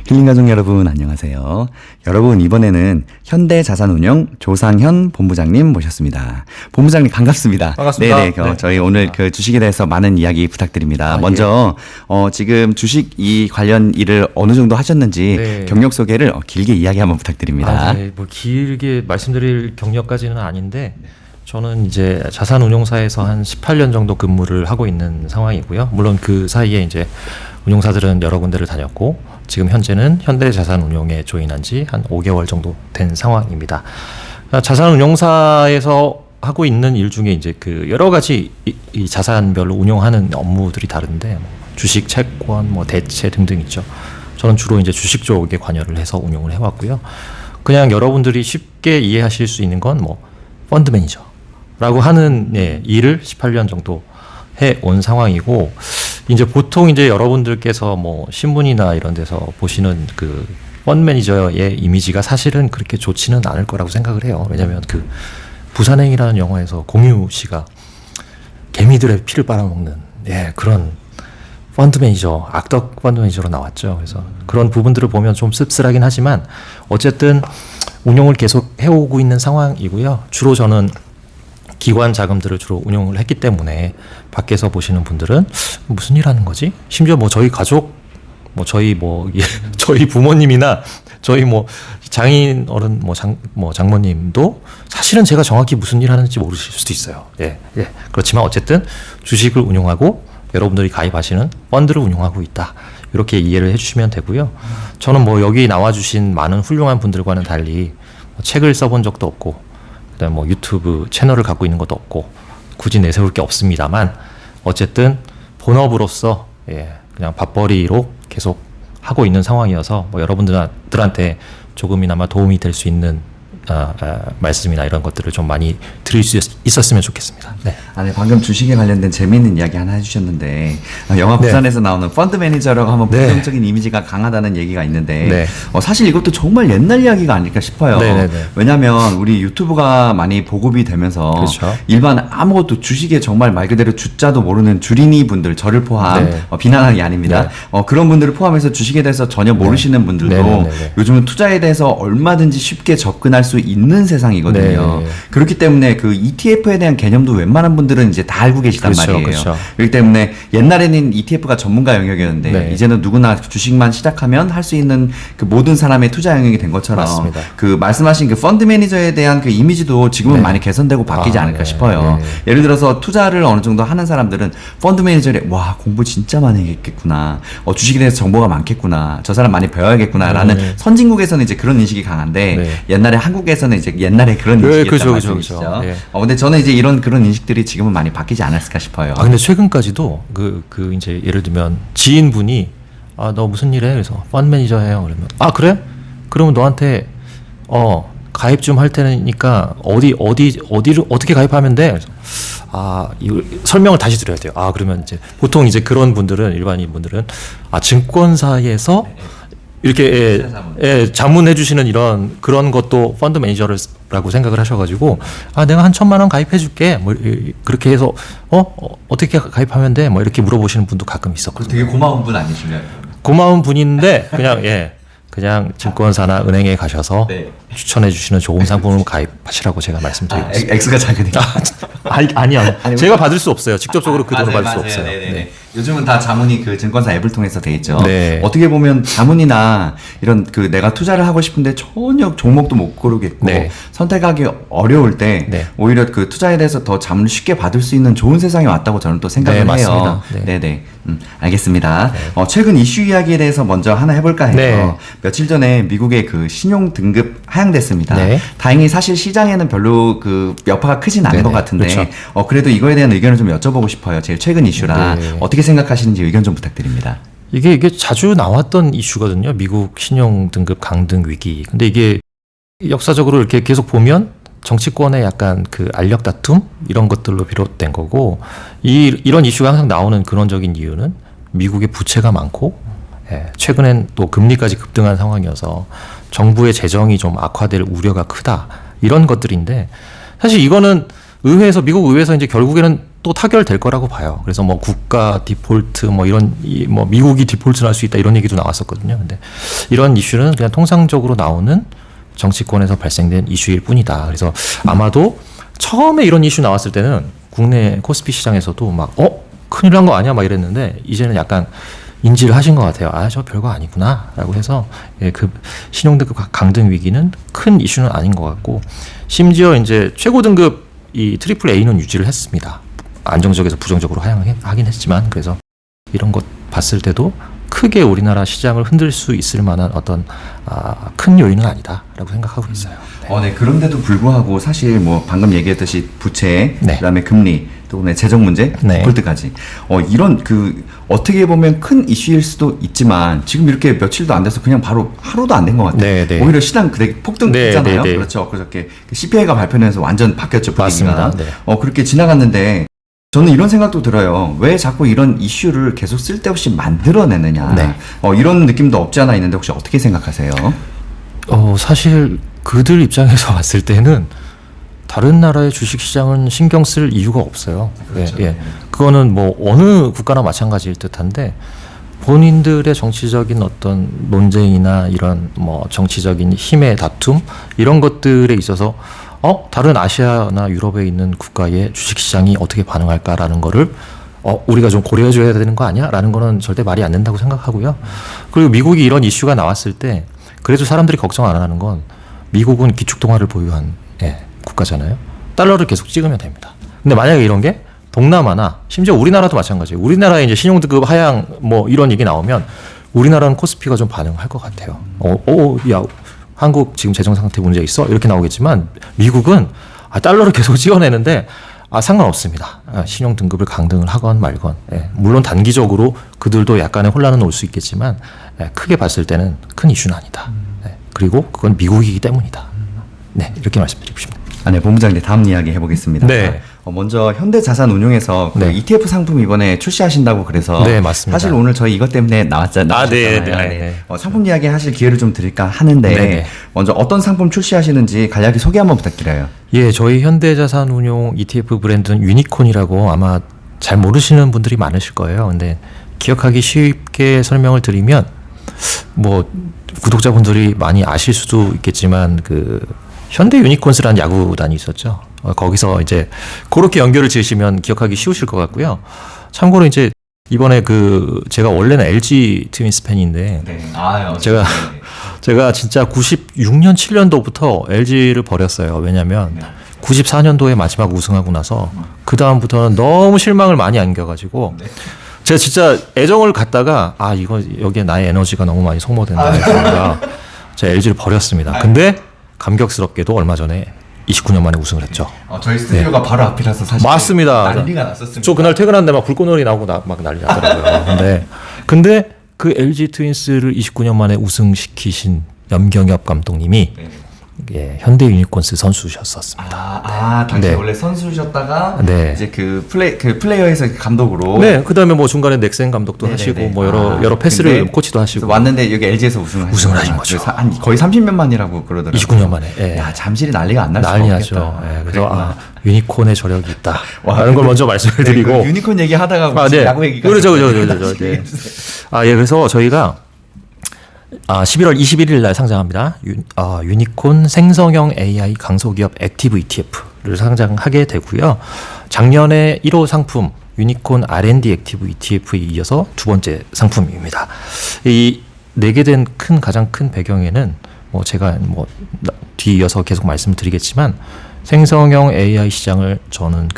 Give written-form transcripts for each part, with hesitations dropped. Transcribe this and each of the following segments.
힐링가족 여러분 안녕하세요. 여러분 이번에는 현대자산운용 조상현 본부장님 모셨습니다. 본부장님 반갑습니다. 반갑습니다. 네네, 저희 오늘 그 주식에 대해서 많은 이야기 부탁드립니다. 먼저 지금 주식 이 관련 일을 어느 정도 하셨는지 경력 소개를 길게 이야기 한번 부탁드립니다. 뭐 길게 말씀드릴 경력까지는 아닌데 저는 이제 자산운용사에서 한 18년 정도 근무를 하고 있는 상황이고요. 물론 그 사이에 이제 운용사들은 여러 군데를 다녔고 지금 현재는 현대자산운용에 조인한 지 한 5개월 정도 된 상황입니다. 자산운용사에서 하고 있는 일 중에 이제 그 여러 가지 이 자산별로 운용하는 업무들이 다른데 주식, 채권, 뭐 대체 등등 있죠. 저는 주로 이제 주식 쪽에 관여를 해서 운용을 해왔고요. 그냥 여러분들이 쉽게 이해하실 수 있는 건 뭐 펀드 매니저라고 하는 일을 18년 정도 해온 상황이고, 이제 보통 이제 여러분들께서 뭐 신문이나 이런 데서 보시는 그 펀드 매니저의 이미지가 사실은 그렇게 좋지는 않을 거라고 생각을 해요. 왜냐하면 그 부산행이라는 영화에서 공유 씨가 개미들의 피를 빨아먹는 그런 펀드 매니저, 악덕 펀드 매니저로 나왔죠. 그래서 그런 부분들을 보면 좀 씁쓸하긴 하지만 어쨌든 운용을 계속 해오고 있는 상황이고요. 주로 저는 기관 자금들을 주로 운용을 했기 때문에 밖에서 보시는 분들은 무슨 일 하는 거지? 심지어 뭐 저희 가족, 뭐 저희 저희 부모님이나 저희 뭐 장인 어른 장모님도 사실은 제가 정확히 무슨 일 하는지 모르실 수도 있어요. 그렇지만 어쨌든 주식을 운용하고 여러분들이 가입하시는 펀드를 운용하고 있다. 이렇게 이해를 해주시면 되고요. 저는 뭐 여기 나와주신 많은 훌륭한 분들과는 달리 책을 써본 적도 없고, 그다음에 뭐 유튜브 채널을 갖고 있는 것도 없고, 굳이 내세울 게 없습니다만 어쨌든 본업으로서 그냥 밥벌이로 계속 하고 있는 상황이어서 뭐 여러분들한테 조금이나마 도움이 될 수 있는 말씀이나 이런 것들을 좀 많이 드릴 수 있었으면 좋겠습니다. 네. 방금 주식에 관련된 재미있는 이야기 하나 해주셨는데 영화 부산에서 나오는 펀드 매니저라고 하면 부정적인 이미지가 강하다는 얘기가 있는데 사실 이것도 정말 옛날 이야기가 아닐까 싶어요. 왜냐하면 우리 유튜브가 많이 보급이 되면서 일반 아무것도 주식에 정말 말 그대로 주자도 모르는 주린이 분들, 저를 포함 비난하는 게 아닙니다. 그런 분들을 포함해서 주식에 대해서 전혀 모르시는 분들도 요즘은 투자에 대해서 얼마든지 쉽게 접근할 수 있는 세상이거든요. 그렇기 때문에 그 ETF에 대한 개념도 웬만한 분들은 이제 다 알고 계시단 말이에요. 그렇기 때문에 옛날에는 ETF가 전문가 영역이었는데 이제는 누구나 주식만 시작하면 할 수 있는 그 모든 사람의 투자 영역이 된 것처럼 그 말씀하신 그 펀드 매니저에 대한 그 이미지도 지금은 많이 개선되고 바뀌지 않을까 싶어요. 예를 들어서 투자를 어느 정도 하는 사람들은 펀드 매니저에 와 공부 진짜 많이 했겠구나, 주식에 대해서 정보가 많겠구나, 저 사람 많이 배워야겠구나 라는 선진국에서는 이제 그런 인식이 강한데 옛날에 한국에서는 이제 옛날에 그런 인식이었단 말씀이시죠. 근데 저는 이제 그런 인식들이 지금은 많이 바뀌지 않았을까 싶어요. 근데 최근까지도 그 이제 예를 들면 지인분이 너 무슨 일 해? 그래서 펀드 매니저 해요. 그러면 그래? 그러면 너한테 가입 좀 할 테니까 어디를 어떻게 가입하면 돼? 그래서 이거 설명을 다시 드려야 돼요. 그러면 이제 보통 이제 그런 분들은, 일반인 분들은 증권사에서 이렇게 자문해 주시는 그런 것도 펀드 매니저라고 생각을 하셔가지고 내가 한 1,000만 원 가입해 줄게 뭐 그렇게 해서 어떻게 가입하면 돼? 뭐 이렇게 물어보시는 분도 가끔 있었거든요. 되게 고마운 분 아니신가요? 고마운 분인데 그냥 증권사나 은행에 가셔서 추천해 주시는 좋은 상품을 가입하시라고 제가 말씀드리고 있습니다. X가 작으니까. 아니요. 제가 받을 수 없어요. 직접적으로 그 돈을 받을 수 없어요. 요즘은 다 자문이 그 증권사 앱을 통해서 돼 있죠. 어떻게 보면 자문이나 이런 그 내가 투자를 하고 싶은데 전혀 종목도 못 고르겠고 선택하기 어려울 때 오히려 그 투자에 대해서 더 자문을 쉽게 받을 수 있는 좋은 세상이 왔다고 저는 또 생각을 해요. 알겠습니다. 최근 이슈 이야기에 대해서 먼저 하나 해볼까 해요. 며칠 전에 미국의 그 신용 등급 하향됐습니다. 다행히 사실 시장에는 별로 그 여파가 크진 않은 것 같은데 그래도 이거에 대한 의견을 좀 여쭤보고 싶어요. 제일 최근 이슈라 어떻게 생각하시는지 의견 좀 부탁드립니다. 이게 자주 나왔던 이슈거든요. 미국 신용 등급 강등 위기. 근데 이게 역사적으로 이렇게 계속 보면 정치권의 약간 그 알력 다툼 이런 것들로 비롯된 거고, 이런 이슈가 항상 나오는 근원적인 이유는 미국의 부채가 많고 최근엔 또 금리까지 급등한 상황이어서 정부의 재정이 좀 악화될 우려가 크다, 이런 것들인데, 사실 이거는 미국 의회에서 이제 결국에는 또 타결될 거라고 봐요. 그래서 뭐 국가 디폴트 뭐 이런 뭐 미국이 디폴트를 할 수 있다 이런 얘기도 나왔었거든요. 근데 이런 이슈는 그냥 통상적으로 나오는 정치권에서 발생된 이슈일 뿐이다. 그래서 아마도 처음에 이런 이슈 나왔을 때는 국내 코스피 시장에서도 막 큰일 난 거 아니야 막 이랬는데 이제는 약간 인지를 하신 것 같아요. 아, 저 별거 아니구나라고 해서 그 신용등급 강등 위기는 큰 이슈는 아닌 것 같고 심지어 이제 최고 등급 이 트리플 A는 유지를 했습니다. 안정적에서 부정적으로 하긴 했지만 그래서 이런 것 봤을 때도 크게 우리나라 시장을 흔들 수 있을 만한 어떤 큰 요인은 아니다라고 생각하고 있어요. 네. 그런데도 불구하고 사실 뭐 방금 얘기했듯이 부채, 네. 그다음에 금리, 또 재정 문제, 네. 디폴트까지 이런 어떻게 보면 큰 이슈일 수도 있지만 지금 이렇게 며칠도 안 돼서 그냥 바로 하루도 안 된 것 같아요. 네, 네. 오히려 시장 폭등했잖아요. 네, 네, 네. 그렇죠. 그저께 CPI가 발표되면서 완전 바뀌었죠. 분위기가. 맞습니다. 네. 그렇게 지나갔는데. 저는 이런 생각도 들어요. 왜 자꾸 이런 이슈를 계속 쓸데없이 만들어내느냐. 네. 이런 느낌도 없지 않아 있는데 혹시 어떻게 생각하세요? 사실 그들 입장에서 봤을 때는 다른 나라의 주식시장은 신경 쓸 이유가 없어요. 그렇죠. 예. 그거는 뭐 어느 국가나 마찬가지일 듯한데 본인들의 정치적인 어떤 논쟁이나 이런 뭐 정치적인 힘의 다툼 이런 것들에 있어서 다른 아시아나 유럽에 있는 국가의 주식시장이 어떻게 반응할까라는 거를 우리가 좀 고려해줘야 되는 거 아니야? 라는 거는 절대 말이 안 된다고 생각하고요. 그리고 미국이 이런 이슈가 나왔을 때 그래도 사람들이 걱정 안 하는 건 미국은 기축통화를 보유한 국가잖아요. 달러를 계속 찍으면 됩니다. 근데 만약에 이런 게 동남아나 심지어 우리나라도 마찬가지예요. 우리나라에 이제 신용등급 하향 뭐 이런 얘기 나오면 우리나라는 코스피가 좀 반응할 것 같아요. 야, 한국 지금 재정 상태 문제 있어? 이렇게 나오겠지만 미국은 달러를 계속 찍어내는데 상관없습니다. 신용 등급을 강등을 하건 말건. 물론 단기적으로 그들도 약간의 혼란은 올 수 있겠지만 크게 봤을 때는 큰 이슈는 아니다. 그리고 그건 미국이기 때문이다. 네, 이렇게 말씀드리고 싶습니다. 네, 본부장님 다음 이야기 해보겠습니다. 네. 먼저 현대자산운용에서 네. ETF 상품 이번에 출시하신다고 그래서 네, 맞습니다. 사실 오늘 저희 이것 때문에 나왔잖아요. 네. 상품 이야기 하실 기회를 좀 드릴까 하는데 네. 먼저 어떤 상품 출시하시는지 간략히 소개 한번 부탁드려요. 예, 저희 현대자산운용 ETF 브랜드는 유니콘이라고 아마 잘 모르시는 분들이 많으실 거예요. 근데 기억하기 쉽게 설명을 드리면 뭐 구독자분들이 많이 아실 수도 있겠지만 현대 유니콘스라는 야구단이 있었죠. 거기서 이제 그렇게 연결을 지으시면 기억하기 쉬우실 것 같고요. 참고로 이제 이번에 제가 원래는 LG 트윈스 팬인데 제가 진짜 96년 7년도부터 LG를 버렸어요. 왜냐면 94년도에 마지막 우승하고 나서 그 다음부터는 너무 실망을 많이 안겨가지고 제가 진짜 애정을 갖다가 여기에 나의 에너지가 너무 많이 소모된다 해서 제가 LG를 버렸습니다. 근데 감격스럽게도 얼마 전에 29년 만에 우승을 했죠. 저희 스튜디오가 바로 앞이라서 사실 맞습니다. 난리가 났었습니다. 저 그날 퇴근하는데 막 불꽃놀이 나오고 막 난리 나더라고요. 근데 그 LG 트윈스를 29년 만에 우승시키신 염경엽 감독님이 현대 유니콘스 선수셨었습니다. 당시 원래 선수셨다가 이제 플레이어에서 감독으로. 그다음에 뭐 중간에 넥센 감독도 하시고 뭐 여러 패스를 코치도 하시고 왔는데 여기 LG에서 우승을 하신 거죠. 거의 30년 만이라고 그러더라고요. 29년 만에. 야, 잠실이 난리가 안 날 수가 난리 없겠다. 나죠. 그래서 유니콘의 저력이 있다. 라는 걸 먼저 말씀을 드리고. 유니콘 얘기 하다가 야구 얘기가. 그렇죠. 그래서 저희가 11월 21일 날 상장합니다. 유니콘 생성형 AI 강소기업 액티브 ETF를 상장하게 되고요. 작년에 1호 상품 유니콘 R&D 액티브 ETF에 이어서 두 번째 상품입니다. 이 내게 된 가장 큰 배경에는 제가 뒤이어서 계속 말씀드리겠지만 생성형 AI 시장을 저희는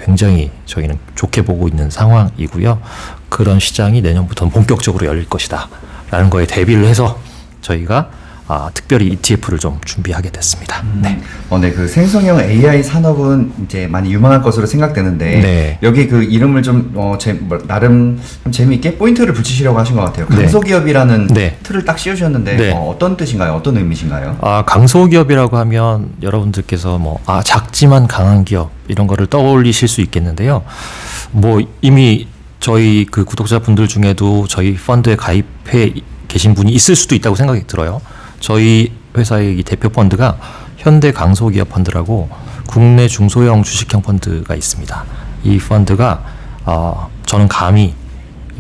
좋게 보고 있는 상황이고요. 그런 시장이 내년부터는 본격적으로 열릴 것이다. 라는 거에 대비를 해서 저희가 특별히 ETF를 좀 준비하게 됐습니다. 그 생성형 AI 산업은 이제 많이 유망할 것으로 생각되는데 여기 이름을 좀 나름 좀 재미있게 포인트를 붙이시려고 하신 것 같아요. 강소기업이라는 틀을 딱 씌우셨는데 어떤 뜻인가요? 어떤 의미신가요? 강소기업이라고 하면 여러분들께서 작지만 강한 기업 이런 거를 떠올리실 수 있겠는데요. 이미 저희 구독자분들 중에도 저희 펀드에 가입해 계신 분이 있을 수도 있다고 생각이 들어요. 저희 회사의 이 대표 펀드가 현대 강소기업 펀드라고 국내 중소형 주식형 펀드가 있습니다. 이 펀드가 저는 감히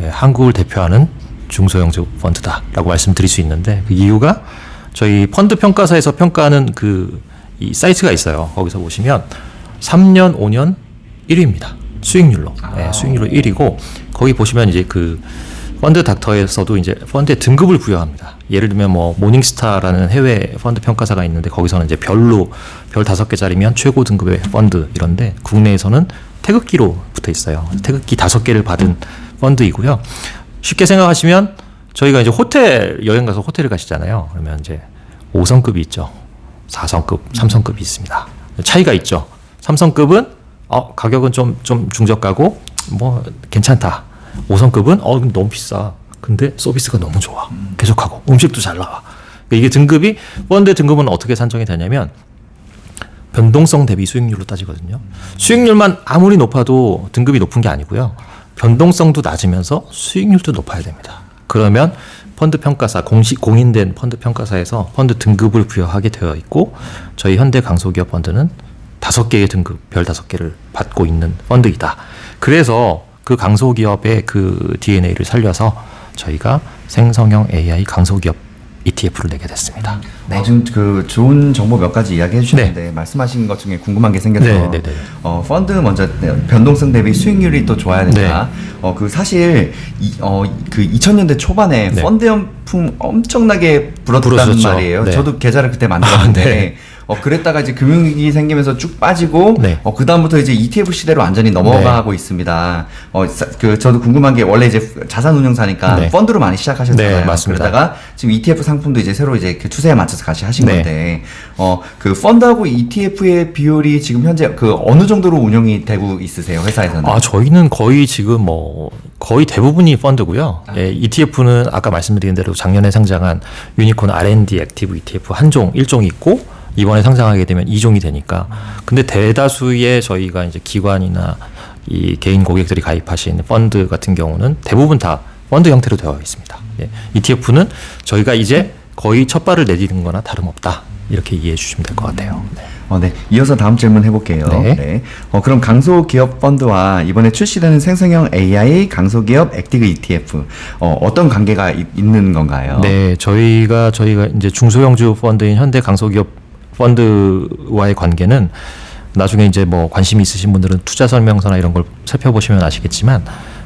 한국을 대표하는 중소형주 펀드다라고 말씀드릴 수 있는데 그 이유가 저희 펀드 평가사에서 평가하는 이 사이트가 있어요. 거기서 보시면 3년, 5년 1위입니다. 수익률로. 수익률로 1위고 거기 보시면 이제 그 펀드 닥터에서도 이제 펀드의 등급을 부여합니다. 예를 들면 뭐 모닝스타라는 해외 펀드 평가사가 있는데 거기서는 이제 별 5개짜리면 최고 등급의 펀드 이런데 국내에서는 태극기로 붙어 있어요. 태극기 5개를 받은 펀드이고요. 쉽게 생각하시면 저희가 이제 호텔 여행 가서 호텔을 가시잖아요. 그러면 이제 5성급이 있죠. 4성급, 3성급이 있습니다. 차이가 있죠. 3성급은 가격은 좀 중저가고 뭐 괜찮다. 5성급은 너무 비싸. 근데 서비스가 너무 좋아. 계속하고 음식도 잘 나와. 이게 등급이 펀드 등급은 어떻게 산정이 되냐면 변동성 대비 수익률로 따지거든요. 수익률만 아무리 높아도 등급이 높은 게 아니고요. 변동성도 낮으면서 수익률도 높아야 됩니다. 그러면 펀드 평가사 공인된 펀드 평가사에서 펀드 등급을 부여하게 되어 있고 저희 현대 강소기업 펀드는 5개의 등급 별 5개를 받고 있는 펀드이다. 그래서 그 강소기업의 그 DNA를 살려서 저희가 생성형 AI 강소기업 ETF를 내게 됐습니다. 네. 지금 그 좋은 정보 몇 가지 이야기해 주셨는데 말씀하신 것 중에 궁금한 게 생겨서 펀드 먼저 변동성 대비 수익률이 또 좋아야 된다. 그 사실 그 2000년대 초반에 펀드 연품 엄청나게 불었다는 말이에요. 저도 계좌를 그때 만들었는데 그랬다가 이제 금융위기 생기면서 쭉 빠지고 그 다음부터 이제 ETF 시대로 완전히 넘어가고 있습니다. 저도 궁금한 게 원래 이제 자산운용사니까 펀드로 많이 시작하셨잖아요. 맞습니다. 그러다가 지금 ETF 상품도 이제 새로 이제 그 추세에 맞춰서 같이 하신 건데 그 펀드하고 ETF의 비율이 지금 현재 그 어느 정도로 운영이 되고 있으세요, 회사에서는? 저희는 거의 지금 뭐 거의 대부분이 펀드고요. ETF는 아까 말씀드린 대로 작년에 상장한 유니콘 R&D 액티브 ETF 한 종, 1종이 있고 이번에 상장하게 되면 2종이 되니까. 근데 대다수의 저희가 이제 기관이나 이 개인 고객들이 가입하신 펀드 같은 경우는 대부분 다 펀드 형태로 되어 있습니다. ETF는 저희가 이제 거의 첫 발을 내디딘 거나 다름없다. 이렇게 이해해 주시면 될 것 같아요. 이어서 다음 질문 해볼게요. 그럼 강소기업 펀드와 이번에 출시되는 생성형 AI 강소기업 액티브 ETF 어떤 관계가 있는 건가요? 네, 저희가 이제 중소형주 펀드인 현대 강소기업 펀드와의 관계는 나중에 이제 뭐 관심이 있으신 분들은 투자 설명서나 이런 걸 살펴보시면 아시겠지만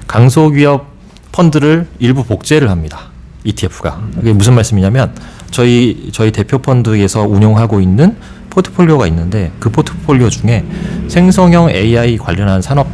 강소기업 펀드를 일부 복제를 합니다. ETF가. 이게 무슨 말씀이냐면 저희 대표 펀드에서 운용하고 있는 포트폴리오가 있는데 그 포트폴리오 중에 생성형 AI 관련한 산업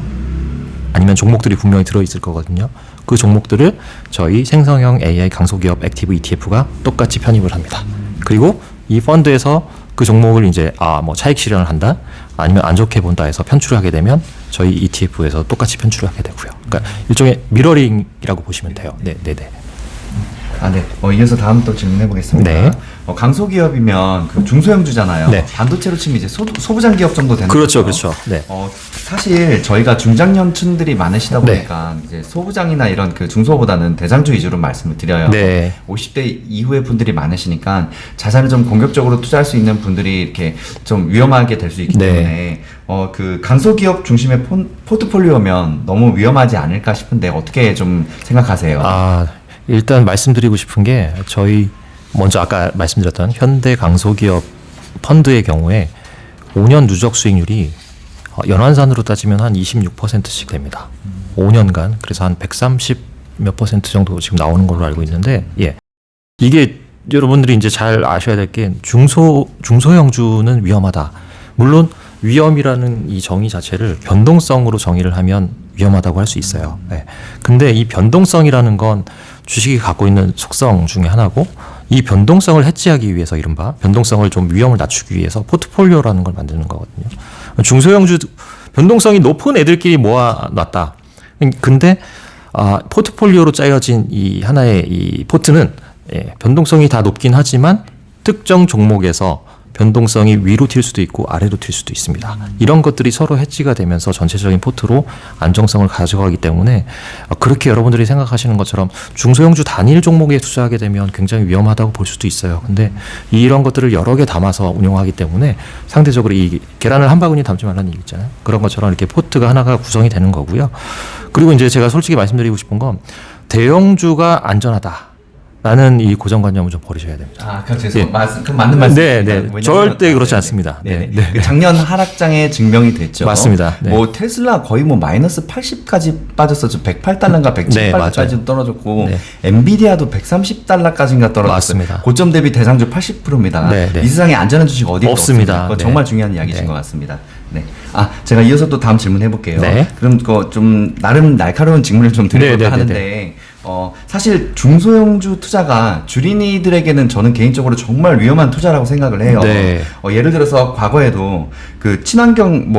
아니면 종목들이 분명히 들어있을 거거든요. 그 종목들을 저희 생성형 AI 강소기업 액티브 ETF가 똑같이 편입을 합니다. 그리고 이 펀드에서 그 종목을 이제 뭐 차익 실현을 한다 아니면 안 좋게 본다 해서 편출을 하게 되면 저희 ETF에서 똑같이 편출을 하게 되고요. 그러니까 일종의 미러링이라고 보시면 돼요. 네. 이어서 다음 또 질문해 보겠습니다. 강소기업이면 그 중소형주잖아요. 반도체로 치면 이제 소부장 기업 정도 되는 거죠. 그렇죠. 사실 저희가 중장년층들이 많으시다 보니까 이제 소부장이나 이런 그 중소보다는 대장주 위주로 말씀을 드려요. 50대 이후의 분들이 많으시니까 자산을 좀 공격적으로 투자할 수 있는 분들이 이렇게 좀 위험하게 될 수 있기 때문에 그 강소기업 중심의 포트폴리오면 너무 위험하지 않을까 싶은데 어떻게 좀 생각하세요? 일단 말씀드리고 싶은 게 저희 먼저 아까 말씀드렸던 현대 강소기업 펀드의 경우에 5년 누적 수익률이 연환산으로 따지면 한 26%씩 됩니다. 5년간 그래서 한 130 몇 퍼센트 정도 지금 나오는 걸로 알고 있는데 이게 여러분들이 이제 잘 아셔야 될 게 중소형주는 위험하다. 물론 위험이라는 이 정의 자체를 변동성으로 정의를 하면 위험하다고 할 수 있어요. 근데 이 변동성이라는 건 주식이 갖고 있는 속성 중에 하나고 이 변동성을 해지하기 위해서 이른바 변동성을 좀 위험을 낮추기 위해서 포트폴리오라는 걸 만드는 거거든요. 중소형주 변동성이 높은 애들끼리 모아놨다. 근데 포트폴리오로 짜여진 이 하나의 이 포트는 변동성이 다 높긴 하지만 특정 종목에서 변동성이 위로 튈 수도 있고 아래로 튈 수도 있습니다. 이런 것들이 서로 해지가 되면서 전체적인 포트로 안정성을 가져가기 때문에 그렇게 여러분들이 생각하시는 것처럼 중소형주 단일 종목에 투자하게 되면 굉장히 위험하다고 볼 수도 있어요. 근데 이런 것들을 여러 개 담아서 운용하기 때문에 상대적으로 이 계란을 한 바구니 담지 말라는 얘기 있잖아요. 그런 것처럼 이렇게 포트가 하나가 구성이 되는 거고요. 그리고 이제 제가 솔직히 말씀드리고 싶은 건 대형주가 안전하다. 라는 이 고정관념을 좀 버리셔야 됩니다. 아, 그렇죠. 예. 그 맞는 말씀입니다. 네, 절대 그렇지 않습니다. 네. 그 작년 하락장에 증명이 됐죠. 맞습니다. 네. 뭐 테슬라 거의 뭐 마이너스 80까지 빠졌었죠. 108달러인가 107달러까지 떨어졌고 네. 엔비디아도 130달러까지인가 떨어졌어요. 맞습니다. 고점 대비 대상주 80%입니다. 네, 네. 이 세상에 안전한 주식 어디 없습니다. 그거 네. 정말 중요한 이야기신 것 같습니다. 네. 아, 제가 이어서 또 다음 질문 해볼게요. 네. 그럼 그 좀 나름 날카로운 질문을 좀 드리려고 하는데. 사실 중소형주 투자가 주린이들에게는 저는 개인적으로 정말 위험한 투자라고 생각을 해요. 네. 예를 들어서 과거에도 그 친환경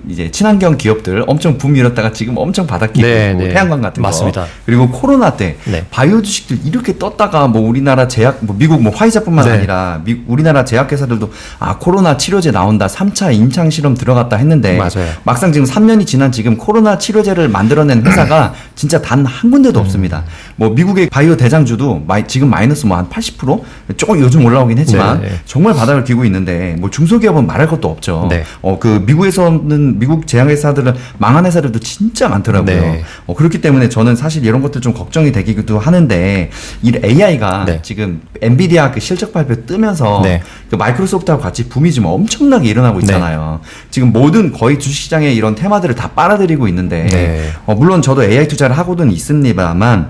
이제 친환경 기업들 엄청 붐 일었다가 지금 엄청 바닥기고 네, 네. 태양광 같은 맞습니다. 거. 그리고 코로나 때 네. 바이오 주식들 이렇게 떴다가 뭐 우리나라 제약 미국 화이자뿐만 네. 아니라 우리나라 제약회사들도 코로나 치료제 나온다 3차 임상 실험 들어갔다 했는데 맞아요. 막상 지금 3년이 지난 지금 코로나 치료제를 만들어낸 회사가 진짜 단 한 군데도 없습니다. 뭐 미국의 바이오 대장주도 지금 마이너스 뭐 한 80% 조금 요즘 올라오긴 했지만 네. 정말 바닥을 기고 있는데 뭐 중소기업은 말할 것도 없죠. 네. 그 미국에서는 미국 제약회사들은 망한 회사들도 진짜 많더라고요. 네. 그렇기 때문에 저는 사실 이런 것들 좀 걱정이 되기도 하는데 이 AI가 네. 지금 엔비디아 그 실적 발표 뜨면서 네. 그 마이크로소프트하고 같이 붐이 지금 엄청나게 일어나고 있잖아요. 지금 모든 거의 주식시장의 이런 테마들을 다 빨아들이고 있는데 네. 물론 저도 AI 투자를 하고는 있습니다만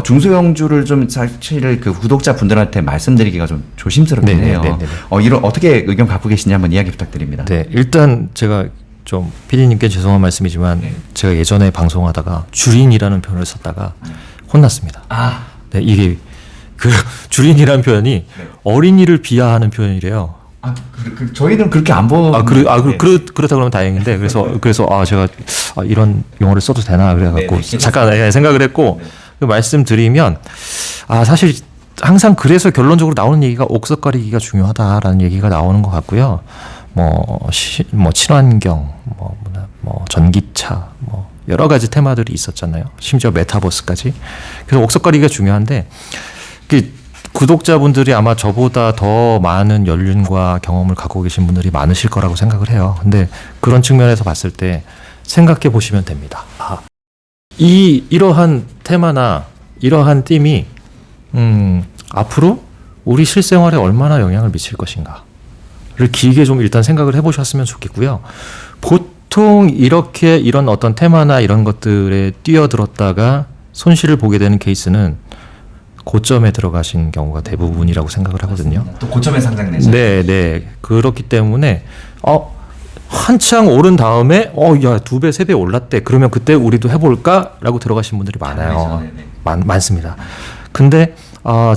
중소형주를 좀 사실 그 구독자분들한테 말씀드리기가 좀 조심스럽긴 네, 해요. 네, 네, 네. 이런 어떻게 의견 갖고 계시냐 한번 이야기 부탁드립니다. 네, 일단 제가 좀 PD님께 죄송한 말씀이지만 네. 제가 예전에 방송하다가 주린이라는 표현을 썼다가 혼났습니다. 네, 이게 그 주린이라는 표현이 네. 어린이를 비하하는 표현이래요. 저희는 그렇게 안 보는. 네. 그렇다 그러면 다행인데 그래서 제가 이런 용어를 써도 되나 그래갖고 네, 네. 잠깐 생각을 했고 그 말씀드리면 사실 항상 그래서 결론적으로 나오는 얘기가 옥석가리기가 중요하다라는 얘기가 나오는 것 같고요. 뭐 친환경, 뭐 전기차, 뭐 여러 가지 테마들이 있었잖아요. 심지어 메타버스까지. 그래서 옥석가리기가 중요한데 구독자분들이 아마 저보다 더 많은 연륜과 경험을 갖고 계신 분들이 많으실 거라고 생각을 해요. 근데 그런 측면에서 봤을 때 생각해 보시면 됩니다. 이러한 테마나 이러한 띠이 앞으로 우리 실생활에 얼마나 영향을 미칠 것인가를 길게 좀 일단 생각을 해보셨으면 좋겠고요. 보통 이런 어떤 테마나 이런 것들에 뛰어들었다가 손실을 보게 되는 케이스는 고점에 들어가신 경우가 대부분이라고 생각을 하거든요. 맞습니다. 또 고점에 상장되죠. 네. 그렇기 때문에 한창 오른 다음에 야 2배, 3배 올랐대. 그러면 그때 우리도 해볼까라고 들어가신 분들이 많아요. 많습니다. 근데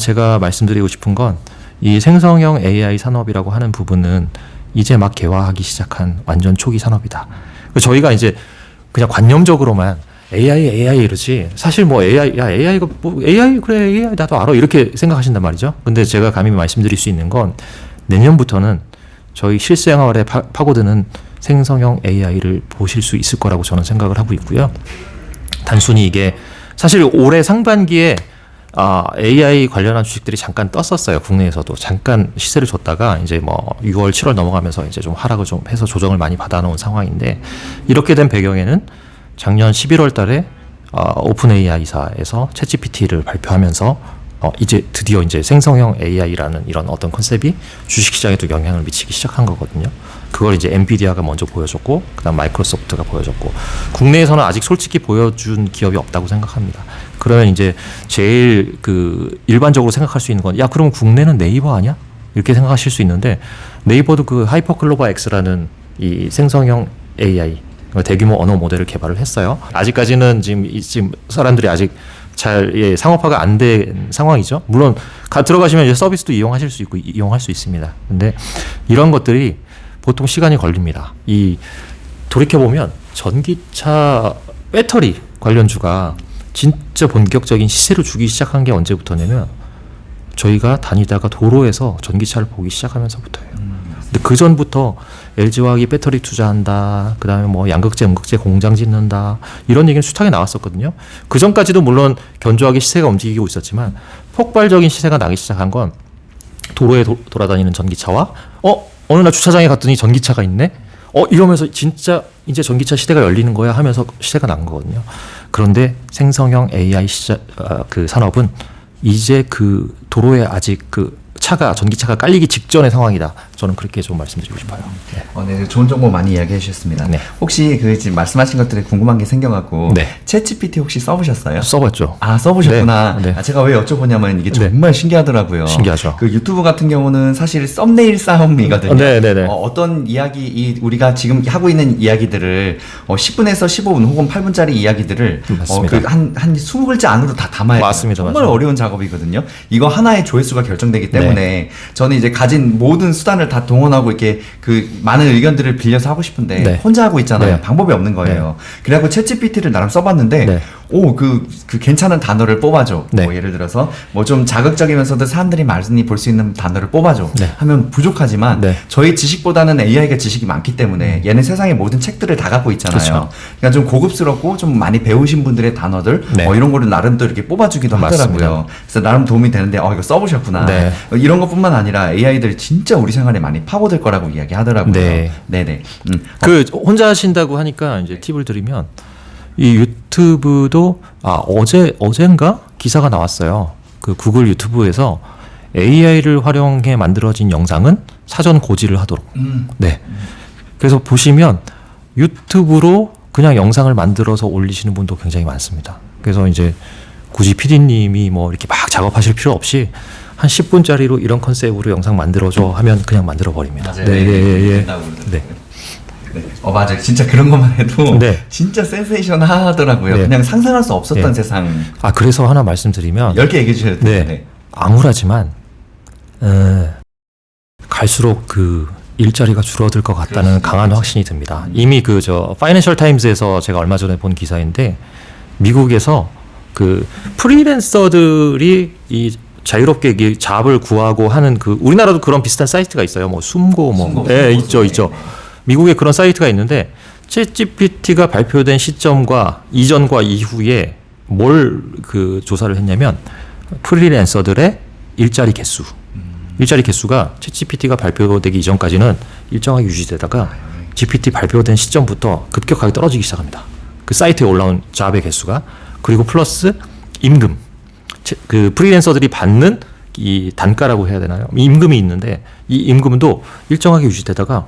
제가 말씀드리고 싶은 건 이 생성형 AI 산업이라고 하는 부분은 이제 막 개화하기 시작한 완전 초기 산업이다. 저희가 이제 그냥 관념적으로만 AI 이러지 사실 뭐 AI가 AI 그래 AI 나도 알아 이렇게 생각하신단 말이죠. 근데 제가 감히 말씀드릴 수 있는 건 내년부터는 저희 실생활에 파고드는 생성형 AI를 보실 수 있을 거라고 저는 생각을 하고 있고요. 단순히 이게 사실 올해 상반기에 AI 관련한 주식들이 잠깐 떴었어요. 국내에서도 잠깐 시세를 줬다가 이제 뭐 6월, 7월 넘어가면서 이제 좀 하락을 좀 해서 조정을 많이 받아놓은 상황인데 이렇게 된 배경에는 작년 11월 달에 오픈 AI사에서 챗GPT를 발표하면서 이제 드디어 이제 생성형 AI라는 이런 어떤 컨셉이 주식시장에도 영향을 미치기 시작한 거거든요. 그걸 이제 엔비디아가 먼저 보여줬고, 그다음 마이크로소프트가 보여줬고, 국내에서는 아직 솔직히 보여준 기업이 없다고 생각합니다. 그러면 이제 제일 그 일반적으로 생각할 수 있는 건, 야, 그럼 국내는 네이버 아니야? 이렇게 생각하실 수 있는데, 네이버도 그 하이퍼클로바 X라는 이 생성형 AI, 대규모 언어 모델을 개발을 했어요. 아직까지는 지금 사람들이 아직 잘 상업화가 안 된 상황이죠. 물론 들어가시면 이제 서비스도 이용하실 수 있고 이용할 수 있습니다. 근데 이런 것들이 보통 시간이 걸립니다. 돌이켜 보면 전기차 배터리 관련주가 진짜 본격적인 시세를 주기 시작한 게 언제부터냐면 저희가 다니다가 도로에서 전기차를 보기 시작하면서부터예요. 근데 그 전부터 LG화학이 배터리 투자한다, 그다음에 뭐 양극재, 음극재 공장 짓는다 이런 얘기는 숱하게 나왔었거든요. 그 전까지도 물론 견조하게 시세가 움직이고 있었지만 폭발적인 시세가 나기 시작한 건 도로에 돌아다니는 전기차와 어느 날 주차장에 갔더니 전기차가 있네. 이러면서 진짜 이제 전기차 시대가 열리는 거야 하면서 시대가 난 거거든요. 그런데 생성형 AI 그 산업은 이제 그 도로에 아직 그 전기차가 깔리기 직전의 상황이다. 저는 그렇게 좀 말씀드리고 싶어요. 네. 네, 좋은 정보 많이 이야기해 주셨습니다. 네. 혹시 그 지금 말씀하신 것들에 궁금한 게 생겨갖고 네. 챗GPT 혹시 써보셨어요? 써봤죠. 써보셨구나. 네. 네. 제가 왜 여쭤보냐면 이게 정말 신기하더라고요. 신기하죠. 그 유튜브 같은 경우는 사실 썸네일 싸움이거든요. 네네네. 어떤 이야기, 우리가 지금 하고 있는 이야기들을 10분에서 15분 혹은 8분짜리 이야기들을 한 20글자 안으로 다 담아야 돼요. 맞습니다. 정말 어려운 작업이거든요. 이거 하나의 조회수가 결정되기 때문에 저는 이제 가진 모든 수단을 다 동원하고 이렇게 그 많은 의견들을 빌려서 하고 싶은데 혼자 하고 있잖아요. 방법이 없는 거예요. 그래갖고 챗GPT를 나름 써봤는데 그 괜찮은 단어를 뽑아줘. 뭐 예를 들어서 뭐 좀 자극적이면서도 사람들이 많이 볼 수 있는 단어를 뽑아줘. 하면 부족하지만 저희 지식보다는 AI가 지식이 많기 때문에 얘는 세상의 모든 책들을 다 갖고 있잖아요. 그렇죠. 그러니까 좀 고급스럽고 좀 많이 배우신 분들의 단어들 이런 거를 나름 또 이렇게 뽑아주기도 하더라고요. 그래서 나름 도움이 되는데 이거 써보셨구나. 이런 것뿐만 아니라 AI들 진짜 우리 생활에 많이 파고들 거라고 이야기하더라고요. 네네. 그 혼자 하신다고 하니까 이제 팁을 드리면 이 유튜브도 어젠가 기사가 나왔어요. 그 구글 유튜브에서 AI를 활용해 만들어진 영상은 사전 고지를 하도록. 그래서 보시면 유튜브로 그냥 영상을 만들어서 올리시는 분도 굉장히 많습니다. 그래서 이제 굳이 PD님이 뭐 이렇게 막 작업하실 필요 없이 한 10분짜리로 이런 컨셉으로 영상 만들어줘 하면 그냥 만들어 버립니다. 네. 맞아요. 진짜 그런 것만 해도 진짜 센세이션하더라고요. 그냥 상상할 수 없었던 세상. 그래서 하나 말씀드리면 10개 얘기해 주셔도 돼요. 암울하지만 갈수록 그 일자리가 줄어들 것 같다는 강한 확신이 듭니다. 이미 파이낸셜 타임즈에서 제가 얼마 전에 본 기사인데 미국에서 그 프리랜서들이 이 자유롭게 잡을 구하고 하는 우리나라도 그런 비슷한 사이트가 있어요. 뭐 숨고 있죠. 미국에 그런 사이트가 있는데 챗GPT가 발표된 시점과 이전과 이후에 뭘 조사를 했냐면 프리랜서들의 일자리 개수가 챗GPT가 발표되기 이전까지는 일정하게 유지되다가 GPT 발표된 시점부터 급격하게 떨어지기 시작합니다. 그 사이트에 올라온 잡의 개수가. 그리고 플러스 임금. 그 프리랜서들이 받는 이 단가라고 해야 되나요? 임금이 있는데 이 임금도 일정하게 유지되다가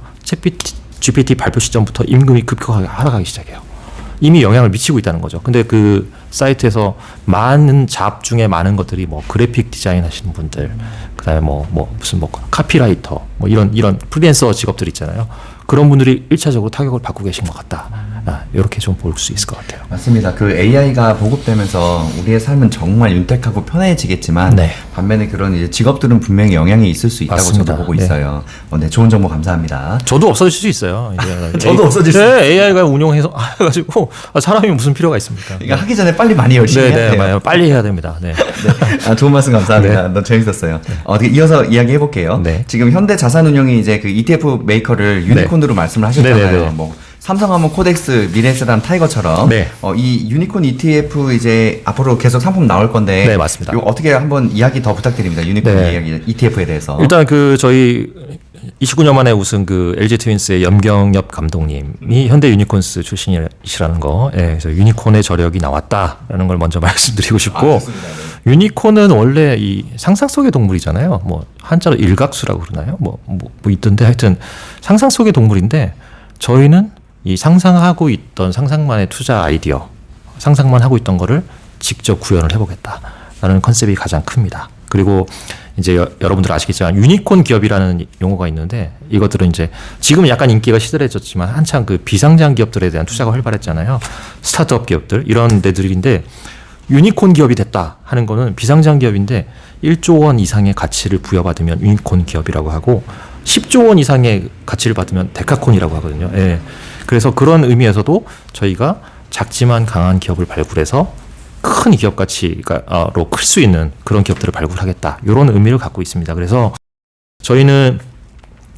GPT 발표 시점부터 임금이 급격하게 하락하기 시작해요. 이미 영향을 미치고 있다는 거죠. 근데 그 사이트에서 많은 잡 중에 많은 것들이 뭐 그래픽 디자인 하시는 분들, 그다음에 무슨 카피라이터, 이런 프리랜서 직업들 있잖아요. 그런 분들이 1차적으로 타격을 받고 계신 것 같다. 이렇게 좀 볼 수 있을 것 같아요. 맞습니다. 그 AI가 보급되면서 우리의 삶은 정말 윤택하고 편해지겠지만 반면에 그런 이제 직업들은 분명히 영향이 있을 수 있다고 저도 보고 있어요. 좋은 정보 감사합니다. 저도 없어질 수 있어요. 이제 저도 없어질 수 있어요. AI가 운용해서 해가지고 사람이 무슨 필요가 있습니까? 그러니까 하기 전에 빨리 많이 열심히 해야 돼요. 빨리 해야 됩니다. 좋은 말씀 감사합니다. 너무 재밌었어요. 어떻게 이어서 이야기해 볼게요. 지금 현대 자산운용이 이제 그 ETF 메이커를 유니콘으로 말씀을 하셨잖아요. 삼성하면 코덱스, 미래에셋하면 타이거처럼 이 유니콘 ETF 이제 앞으로 계속 상품 나올 건데 맞습니다. 이거 어떻게 한번 이야기 더 부탁드립니다. 유니콘 이야기 ETF에 대해서. 일단 저희 29년 만에 우승 LG 트윈스의 염경엽 감독님이 현대 유니콘스 출신이시라는 거. 그래서 유니콘의 저력이 나왔다라는 걸 먼저 말씀드리고 싶고. 유니콘은 원래 이 상상 속의 동물이잖아요. 한자로 일각수라고 그러나요? 있던데 하여튼 상상 속의 동물인데 저희는 이 상상하고 있던 상상만의 투자 아이디어, 상상만 하고 있던 거를 직접 구현을 해보겠다라는 컨셉이 가장 큽니다. 그리고 이제 여러분들 아시겠지만 유니콘 기업이라는 용어가 있는데 이것들은 이제 지금은 약간 인기가 시들해졌지만 한창 비상장 기업들에 대한 투자가 활발했잖아요. 스타트업 기업들 이런 데들인데 유니콘 기업이 됐다 하는 거는 비상장 기업인데 1조 원 이상의 가치를 부여받으면 유니콘 기업이라고 하고 10조 원 이상의 가치를 받으면 데카콘이라고 하거든요. 그래서 그런 의미에서도 저희가 작지만 강한 기업을 발굴해서 큰 기업 가치로 클 수 있는 그런 기업들을 발굴하겠다. 이런 의미를 갖고 있습니다. 그래서 저희는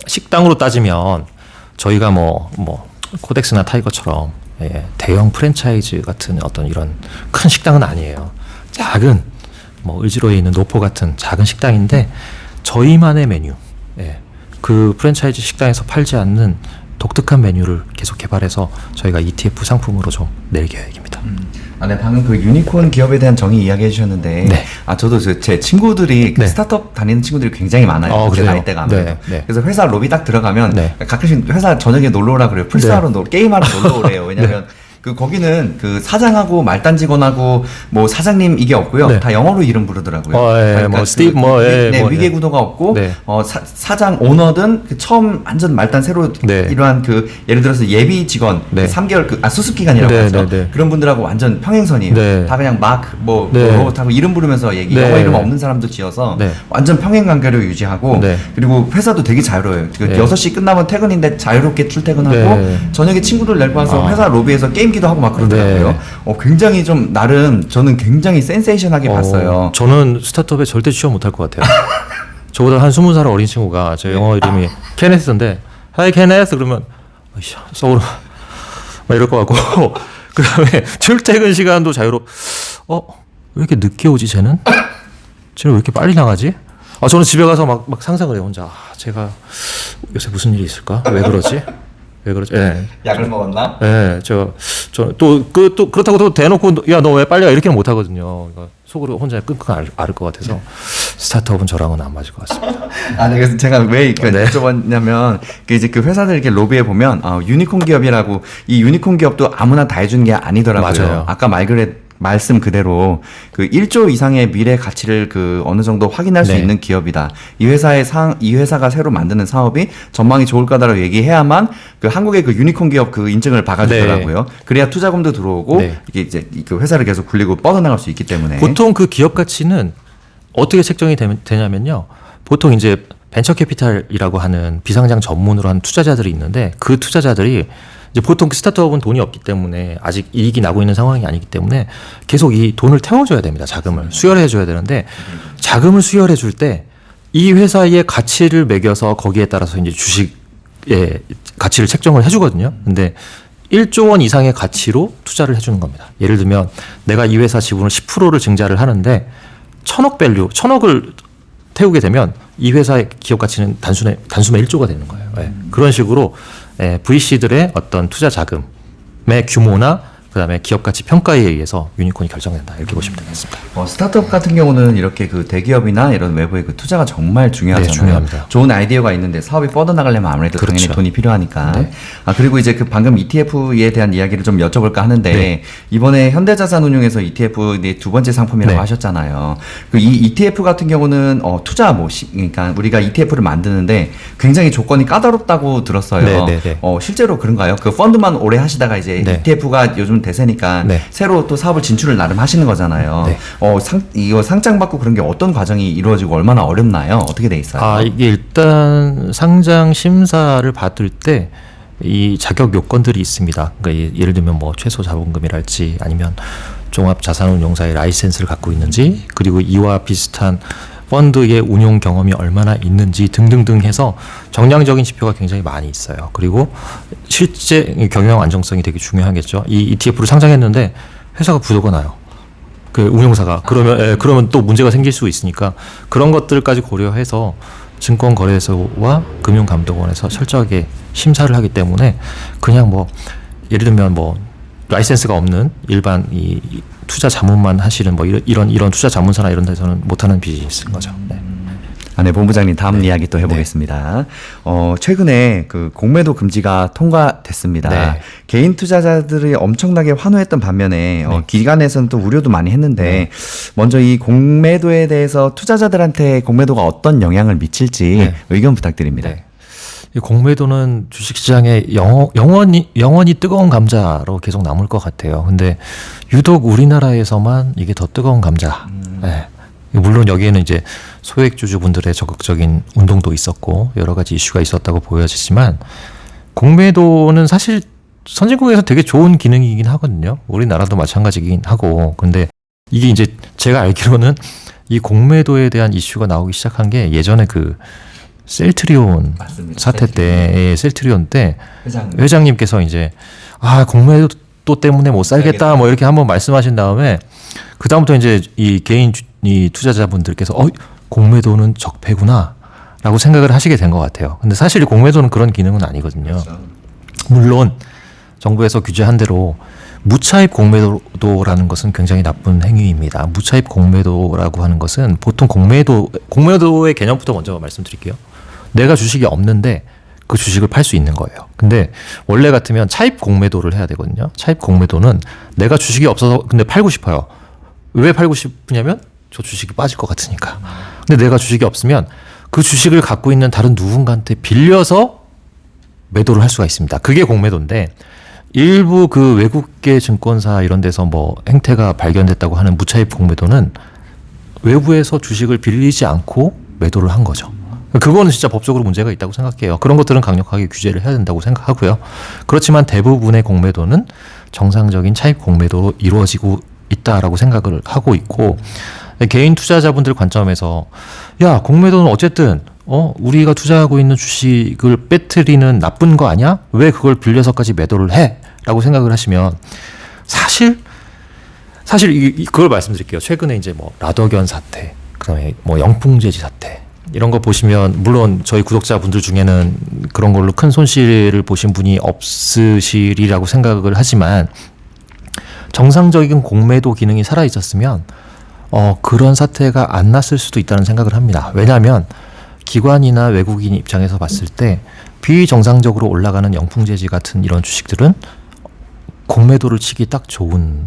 식당으로 따지면 저희가 뭐 코덱스나 타이거처럼 대형 프랜차이즈 같은 어떤 이런 큰 식당은 아니에요. 작은 뭐 을지로에 있는 노포 같은 작은 식당인데 저희만의 메뉴, 그 프랜차이즈 식당에서 팔지 않는 독특한 메뉴를 계속 개발해서 저희가 ETF 상품으로 좀 낼 계획입니다. 네, 방금 그 유니콘 기업에 대한 정의 이야기해 주셨는데, 네. 저도 제 친구들이 그 네. 스타트업 다니는 친구들이 굉장히 많아요. 제 그래요? 나이대가 네, 아무래도. 네. 그래서 회사 로비 딱 들어가면 네. 가끔씩 회사 저녁에 놀러 오라 그래요. 플스하러 게임하러 놀러 오래요. 왜냐면 그 거기는 그 사장하고 말단 직원하고 뭐 사장님 이게 없고요. 네. 다 영어로 이름 부르더라고요. 뭐 스티브 위계 구도가 없고 네. 사장 오너든 그 처음 완전 말단 새로 네. 이러한 그 예를 들어서 예비 직원 네. 3개월 수습 기간이라고 네, 하죠. 네, 네. 그런 분들하고 완전 평행선이에요. 네. 다 그냥 네. 로봇하고 이름 부르면서 얘기. 네. 영어 이름 없는 사람도 지어서 네. 완전 평행 관계를 유지하고 네. 그리고 회사도 되게 자유로워요. 그 네. 6시 끝나면 퇴근인데 자유롭게 출퇴근하고 네. 저녁에 친구들 내고 와서 회사 로비에서 게임기도 하고 막 그러더라고요. 네. 굉장히 좀 나름 저는 굉장히 센세이션하게 봤어요. 저는 스타트업에 절대 취업 못할 것 같아요. 저보다 한 20살 어린 친구가 제 영어 이름이 케네스인데 하이 케네스 그러면 서울 막 이럴 것 같고 그다음에 출퇴근 시간도 자유로 왜 이렇게 늦게 오지 쟤는 왜 이렇게 빨리 나가지? 저는 집에 가서 막 상상을 해요 혼자. 제가 요새 무슨 일이 있을까? 왜 그러지? 예. 약을 먹었나? 예, 또 그렇다고 또 대놓고 야 너 왜 빨리 가 이렇게는 못 하거든요. 그러니까 속으로 혼자 끙끙 앓을 것 같아서 스타트업은 저랑은 안 맞을 것 같습니다. 네, 그래서 제가 왜 여쭤봤냐면 이제 그 회사들 이렇게 로비에 보면 유니콘 기업이라고 이 유니콘 기업도 아무나 다 해주는 게 아니더라고요. 맞아요. 아까 말씀 그대로 그 1조 이상의 미래 가치를 그 어느 정도 확인할 수 네. 있는 기업이다. 이 회사가 새로 만드는 사업이 전망이 좋을 거다라고 얘기해야만 그 한국의 그 유니콘 기업 그 인증을 박아주더라고요. 네. 그래야 투자금도 들어오고 네. 이게 이제 그 회사를 계속 굴리고 뻗어나갈 수 있기 때문에. 보통 그 기업 가치는 어떻게 책정이 되냐면요. 보통 이제 벤처 캐피탈이라고 하는 비상장 전문으로 한 투자자들이 있는데 그 투자자들이 이제 보통 스타트업은 돈이 없기 때문에 아직 이익이 나고 있는 상황이 아니기 때문에 계속 이 돈을 태워줘야 됩니다. 자금을 수혈해줘야 되는데 자금을 수혈해줄 때 이 회사의 가치를 매겨서 거기에 따라서 이제 주식의 가치를 책정을 해주거든요. 근데 1조 원 이상의 가치로 투자를 해주는 겁니다. 예를 들면 내가 이 회사 지분을 10%를 증자를 하는데 1,000억을 태우게 되면 이 회사의 기업 가치는 단숨에 1조가 되는 거예요. 그런 식으로 VC들의 어떤 투자 자금의 규모나 그다음에 기업 가치 평가에 의해서 유니콘이 결정된다 이렇게 보시면 되겠습니다. 스타트업 같은 경우는 이렇게 그 대기업이나 이런 외부의 그 투자가 정말 중요하잖아요. 네, 중요합니다. 좋은 아이디어가 있는데 사업이 뻗어나가려면 아무래도 그렇죠. 당연히 돈이 필요하니까. 네. 그리고 이제 그 방금 ETF에 대한 이야기를 좀 여쭤볼까 하는데 네. 이번에 현대자산운용에서 ETF 두 번째 상품이라고 네. 하셨잖아요. 그 이 ETF 같은 경우는 투자 그러니까 우리가 ETF를 만드는데 굉장히 조건이 까다롭다고 들었어요. 네, 네, 네. 실제로 그런가요? 그 펀드만 오래 하시다가 이제 네. ETF가 요즘 대세니까 네. 새로 또 사업을 진출을 나름 하시는 거잖아요. 네. 이거 상장 받고 그런 게 어떤 과정이 이루어지고 얼마나 어렵나요? 어떻게 돼 있어요? 이게 일단 상장 심사를 받을 때 이 자격 요건들이 있습니다. 그러니까 예를 들면 뭐 최소 자본금이랄지 아니면 종합자산운용사의 라이센스를 갖고 있는지 그리고 이와 비슷한 펀드의 운용 경험이 얼마나 있는지 등등등 해서 정량적인 지표가 굉장히 많이 있어요. 그리고 실제 경영 안정성이 되게 중요하겠죠. 이 ETF를 상장했는데 회사가 부도가 나요. 그 운용사가 그러면 또 문제가 생길 수 있으니까 그런 것들까지 고려해서 증권거래소와 금융감독원에서 철저하게 심사를 하기 때문에 그냥 뭐 예를 들면 뭐 라이센스가 없는 일반 이 투자 자문만 하시는 뭐 이런 투자 자문사나 이런 데서는 못하는 비즈니스인 거죠. 네. 네, 본부장님 다음 이야기 또 해보겠습니다. 최근에 그 공매도 금지가 통과됐습니다. 네. 개인 투자자들이 엄청나게 환호했던 반면에 기관에서는 또 우려도 많이 했는데 먼저 이 공매도에 대해서 투자자들한테 공매도가 어떤 영향을 미칠지 의견 부탁드립니다. 네. 이 공매도는 주식시장에 영원히 뜨거운 감자로 계속 남을 것 같아요. 근데 유독 우리나라에서만 이게 더 뜨거운 감자. 네. 물론 여기에는 이제 소액주주분들의 적극적인 운동도 있었고 여러 가지 이슈가 있었다고 보여지지만 공매도는 사실 선진국에서 되게 좋은 기능이긴 하거든요. 우리나라도 마찬가지긴 하고. 근데 이게 이제 제가 알기로는 이 공매도에 대한 이슈가 나오기 시작한 게 예전에 그 셀트리온 맞습니다. 사태 때, 셀트리온 때 회장님. 회장님께서 이제 공매도 때문에 못 살겠다 뭐 이렇게 한번 말씀하신 다음에 그 다음부터 이제 이 개인 이 투자자분들께서 공매도는 적폐구나라고 생각을 하시게 된 것 같아요. 근데 사실 공매도는 그런 기능은 아니거든요. 그렇죠. 물론 정부에서 규제한 대로 무차입 공매도라는 것은 굉장히 나쁜 행위입니다. 무차입 공매도라고 하는 것은 보통 공매도의 개념부터 먼저 말씀드릴게요. 내가 주식이 없는데 그 주식을 팔 수 있는 거예요. 근데 원래 같으면 차입 공매도를 해야 되거든요. 차입 공매도는 내가 주식이 없어서 근데 팔고 싶어요. 왜 팔고 싶으냐면 저 주식이 빠질 것 같으니까. 근데 내가 주식이 없으면 그 주식을 갖고 있는 다른 누군가한테 빌려서 매도를 할 수가 있습니다. 그게 공매도인데 일부 그 외국계 증권사 이런 데서 뭐 행태가 발견됐다고 하는 무차입 공매도는 외부에서 주식을 빌리지 않고 매도를 한 거죠. 그거는 진짜 법적으로 문제가 있다고 생각해요. 그런 것들은 강력하게 규제를 해야 된다고 생각하고요. 그렇지만 대부분의 공매도는 정상적인 차입 공매도로 이루어지고 있다라고 생각을 하고 있고 개인 투자자분들 관점에서 야 공매도는 어쨌든 우리가 투자하고 있는 주식을 빼뜨리는 나쁜 거 아니야? 왜 그걸 빌려서까지 매도를 해? 라고 생각을 하시면 사실 그걸 말씀드릴게요. 최근에 이제 뭐 라더견 사태, 그다음에 뭐 영풍재지 사태 이런 거 보시면 물론 저희 구독자분들 중에는 그런 걸로 큰 손실을 보신 분이 없으시리라고 생각을 하지만 정상적인 공매도 기능이 살아 있었으면 그런 사태가 안 났을 수도 있다는 생각을 합니다. 왜냐하면 기관이나 외국인 입장에서 봤을 때 비정상적으로 올라가는 영풍재지 같은 이런 주식들은 공매도를 치기 딱 좋은,